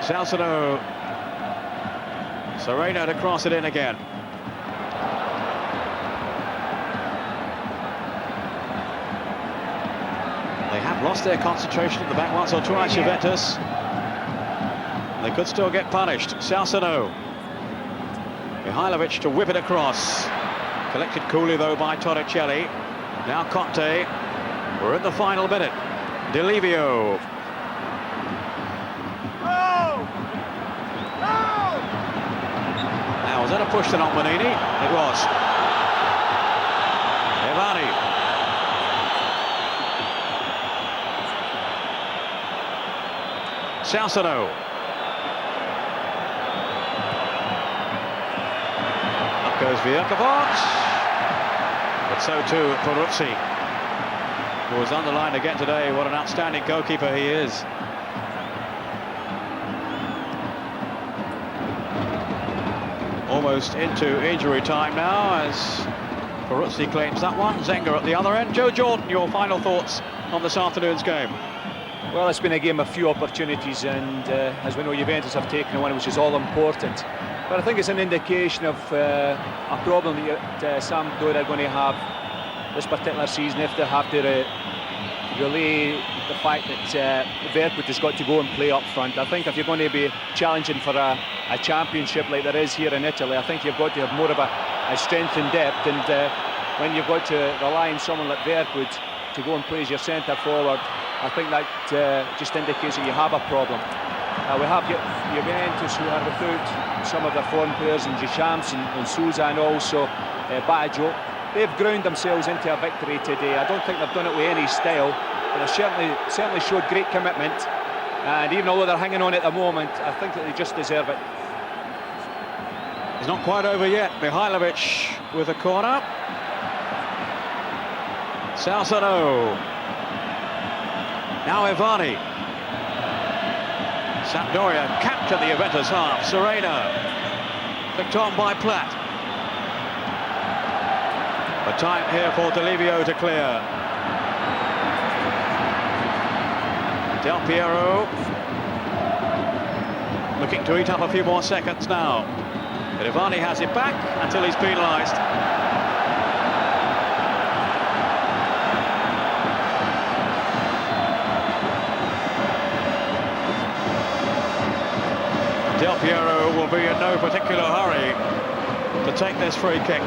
Salcedo. Serena to cross it in again. They have lost their concentration at the back once or twice, Juventus. They could still get punished. Salcedo. Mihajlovic to whip it across. Collected coolly, though, by Torricelli. Now Conte. We're in the final minute. Delivio. Now, was that a push to not Manini? It was. Evani. Salcedo. Up goes Vierkovac. But so too Peruzzi, who was underlined again today. What an outstanding goalkeeper he is. Almost into injury time now as Peruzzi claims that one. Zenga at the other end. Joe Jordan, your final thoughts on this afternoon's game? Well, it's been a game of few opportunities, and as we know, Juventus have taken one, which is all important. But I think it's an indication of a problem that Sampdoria are going to have this particular season if they have to relay the fact that Verput has got to go and play up front. I think if you're going to be challenging for a championship like there is here in Italy, I think you've got to have more of a strength and depth, and when you've got to rely on someone like Verput to go and play as your centre forward, I think that just indicates that you have a problem. We have Juventus, who are without some of their foreign players, and Deschamps and Sousa, and also Baggio. They've ground themselves into a victory today. I don't think they've done it with any style, but they certainly showed great commitment. And even though they're hanging on at the moment, I think that they just deserve it. It's not quite over yet. Mihajlovic with a corner. Salcedo. Now Evani. Sampdoria captured the Juventus half. Serena picked on by Platt. A time here for Delivio to clear. Del Piero looking to eat up a few more seconds now. But Evani has it back until he's penalised. Del Piero will be in no particular hurry to take this free kick.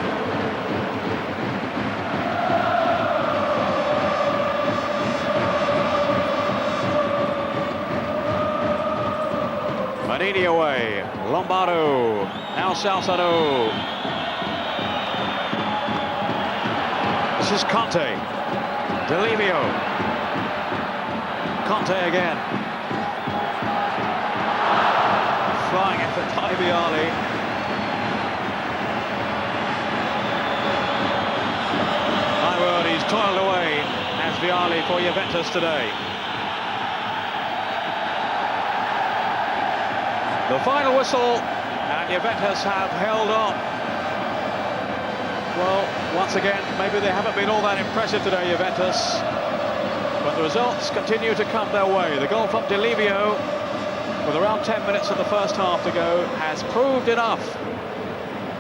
Manini away. Lombardo. Now Salcedo. This is Conte. Delivio. Conte again. Flying effort by Vialli. My word, he's toiled away as Vialli for Juventus today. The final whistle, and Juventus have held on. Well, once again, maybe they haven't been all that impressive today, Juventus, but the results continue to come their way. The goal from Delivio, with around 10 minutes of the first half to go, has proved enough.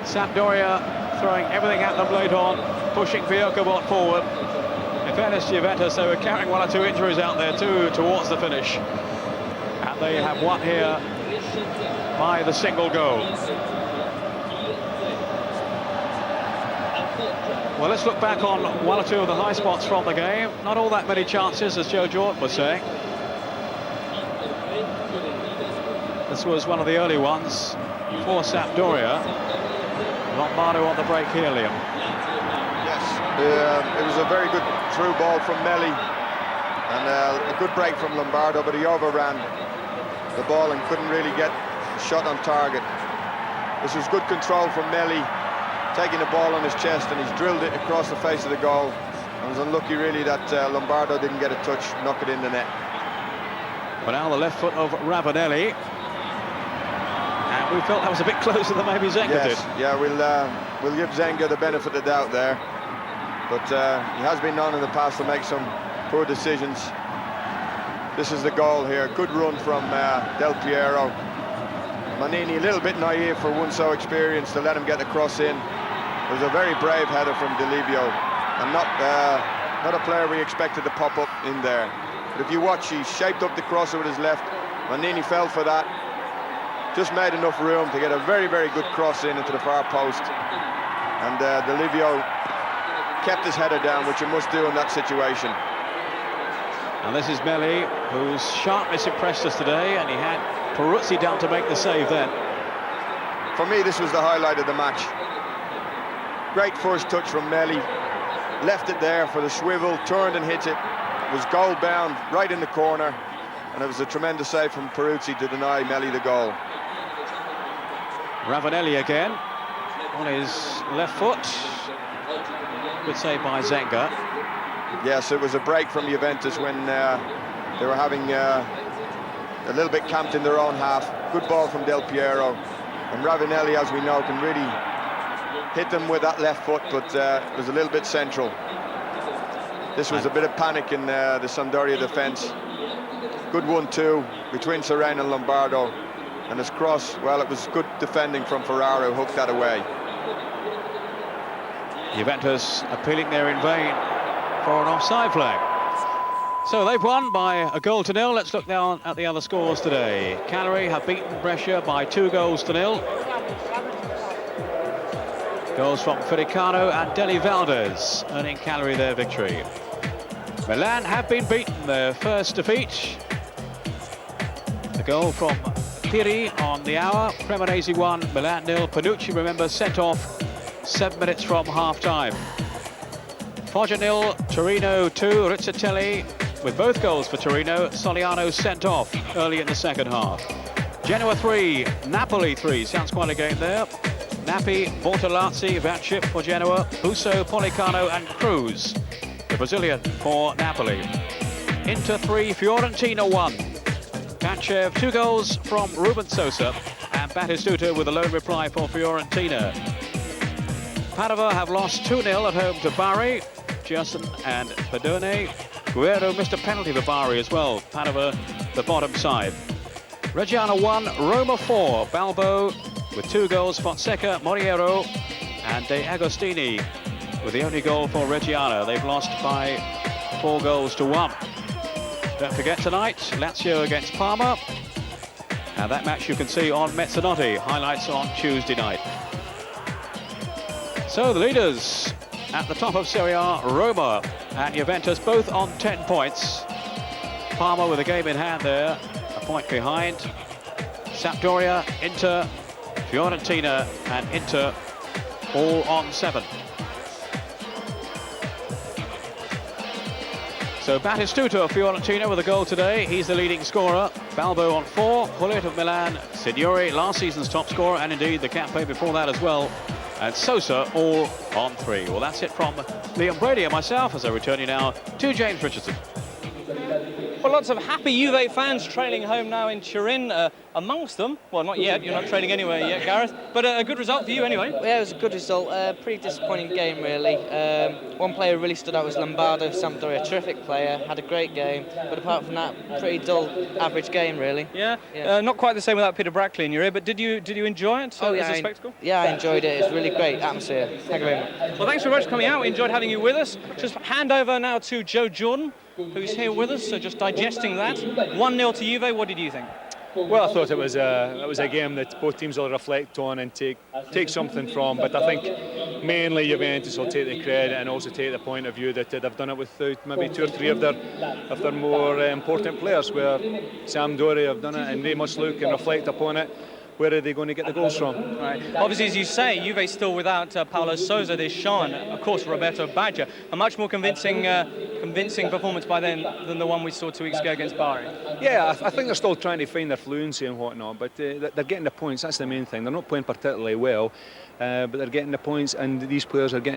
Sampdoria throwing everything at them late on, pushing Vierkovac forward. In fairness to Juventus, they were carrying one or two injuries out there too towards the finish. And they have won here by the single goal. Well, let's look back on one or two of the high spots from the game. Not all that many chances, as Joe Jordan was saying. This was one of the early ones for Sampdoria. Lombardo on the break here, Liam. Yes, it was a very good through ball from Melli, and a good break from Lombardo, but he overran the ball and couldn't really get a shot on target. This was good control from Melli, taking the ball on his chest, and he's drilled it across the face of the goal. It was unlucky, really, that Lombardo didn't get a touch, knock it in the net. But now the left foot of Ravanelli. And we felt that was a bit closer than maybe Zenga did. Yeah, we'll give Zenga the benefit of the doubt there. But he has been known in the past to make some poor decisions. This is the goal here. Good run from Del Piero. Manini a little bit naive for one so experienced to let him get the cross in. It was a very brave header from Delibio, and not a player we expected to pop up in there. But if you watch, he shaped up the crosser with his left. Manini fell for that. Just made enough room to get a very, very good cross in into the far post. And Delibio kept his header down, which you must do in that situation. And this is Melli, whose sharpness impressed us today, and he had Peruzzi down to make the save then. For me, this was the highlight of the match. Great first touch from Melli. Left it there for the swivel, turned and hit it. It was goal bound, right in the corner. And it was a tremendous save from Peruzzi to deny Melli the goal. Ravanelli again on his left foot. Good save by Zenga. Yes, it was a break from Juventus when they were having a little bit camped in their own half. Good ball from Del Piero. And Ravanelli, as we know, can really hit them with that left foot, but it was a little bit central. This was a bit of panic in the Sampdoria defence. Good 1-2 between Serena and Lombardo. And his cross, well, it was good defending from Ferraro, who hooked that away. Juventus appealing there in vain for an offside flag. So they've won by 1-0. Let's look now at the other scores today. Cagliari have beaten Brescia by 2-0. Goals from Fedicano and Deli Valdez, earning Cagliari their victory. Milan have been beaten, their first defeat. The goal from Piri on the hour. Cremonese 1, Milan 0. Panucci, remember, sent off 7 minutes from half-time. Foggia 0, Torino 2, Rizzatelli with both goals for Torino. Soliano sent off early in the second half. Genoa 3, Napoli 3, sounds quite a game there. Nappi, Bortolazzi, Vatchip for Genoa, Busso, Policano and Cruz, the Brazilian for Napoli. Inter 3, Fiorentina 1. Panchev 2 goals from Ruben Sosa, and Batistuta with a lone reply for Fiorentina. Padova have lost 2-0 at home to Bari. Giasson and Padone. Guerrero missed a penalty for Bari as well. Padova, the bottom side. Reggiana 1, Roma 4. Balbo with 2 goals, Fonseca, Moriero and De Agostini with the only goal for Reggiana. They've lost by 4-1. Don't forget tonight, Lazio against Parma. And that match you can see on Mezzanotte. Highlights on Tuesday night. So the leaders at the top of Serie A, Roma and Juventus, both on 10 points. Parma with a game in hand there, a point behind. Sampdoria, Inter, Fiorentina and Inter all on 7. So Batistuta of Fiorentina with a goal today. He's the leading scorer. Balbo on 4. Hullet of Milan. Signori, last season's top scorer, and indeed the campaign before that as well. And Sosa all on 3. Well, that's it from Liam Brady and myself as I return you now to James Richardson. Well, lots of happy Juve fans trailing home now in Turin. Amongst them, well, not yet, you're not trailing anywhere yet, Gareth, but a good result for you anyway. Yeah, it was a good result. Pretty disappointing game, really. One player who really stood out was Lombardo, Sampdoria, terrific player, had a great game, but apart from that, pretty dull, average game, really. Yeah, not quite the same without Peter Brackley in your ear, but did you enjoy it as a spectacle? Yeah, I enjoyed it. It's really great atmosphere. Thank you very much. Well, thanks very much for coming out. We enjoyed having you with us. Just hand over now to Joe Jordan, who's here with us, so just digesting that. 1-0 to Juve, what did you think? Well, I thought it was a game that both teams will reflect on and take something from, but I think mainly Juventus will take the credit and also take the point of view that they've done it without maybe 2 or 3 of their more important players, where Sampdoria have done it and they must look and reflect upon it. where are they going to get the goals from? Right. Obviously, as you say, Juve still without Paulo Sousa. There's Sean, of course, Roberto Baggio. A much more convincing performance by then than the one we saw 2 weeks ago against Bari. Yeah, I think they're still trying to find their fluency and whatnot, but they're getting the points. That's the main thing. They're not playing particularly well, but they're getting the points, and these players are getting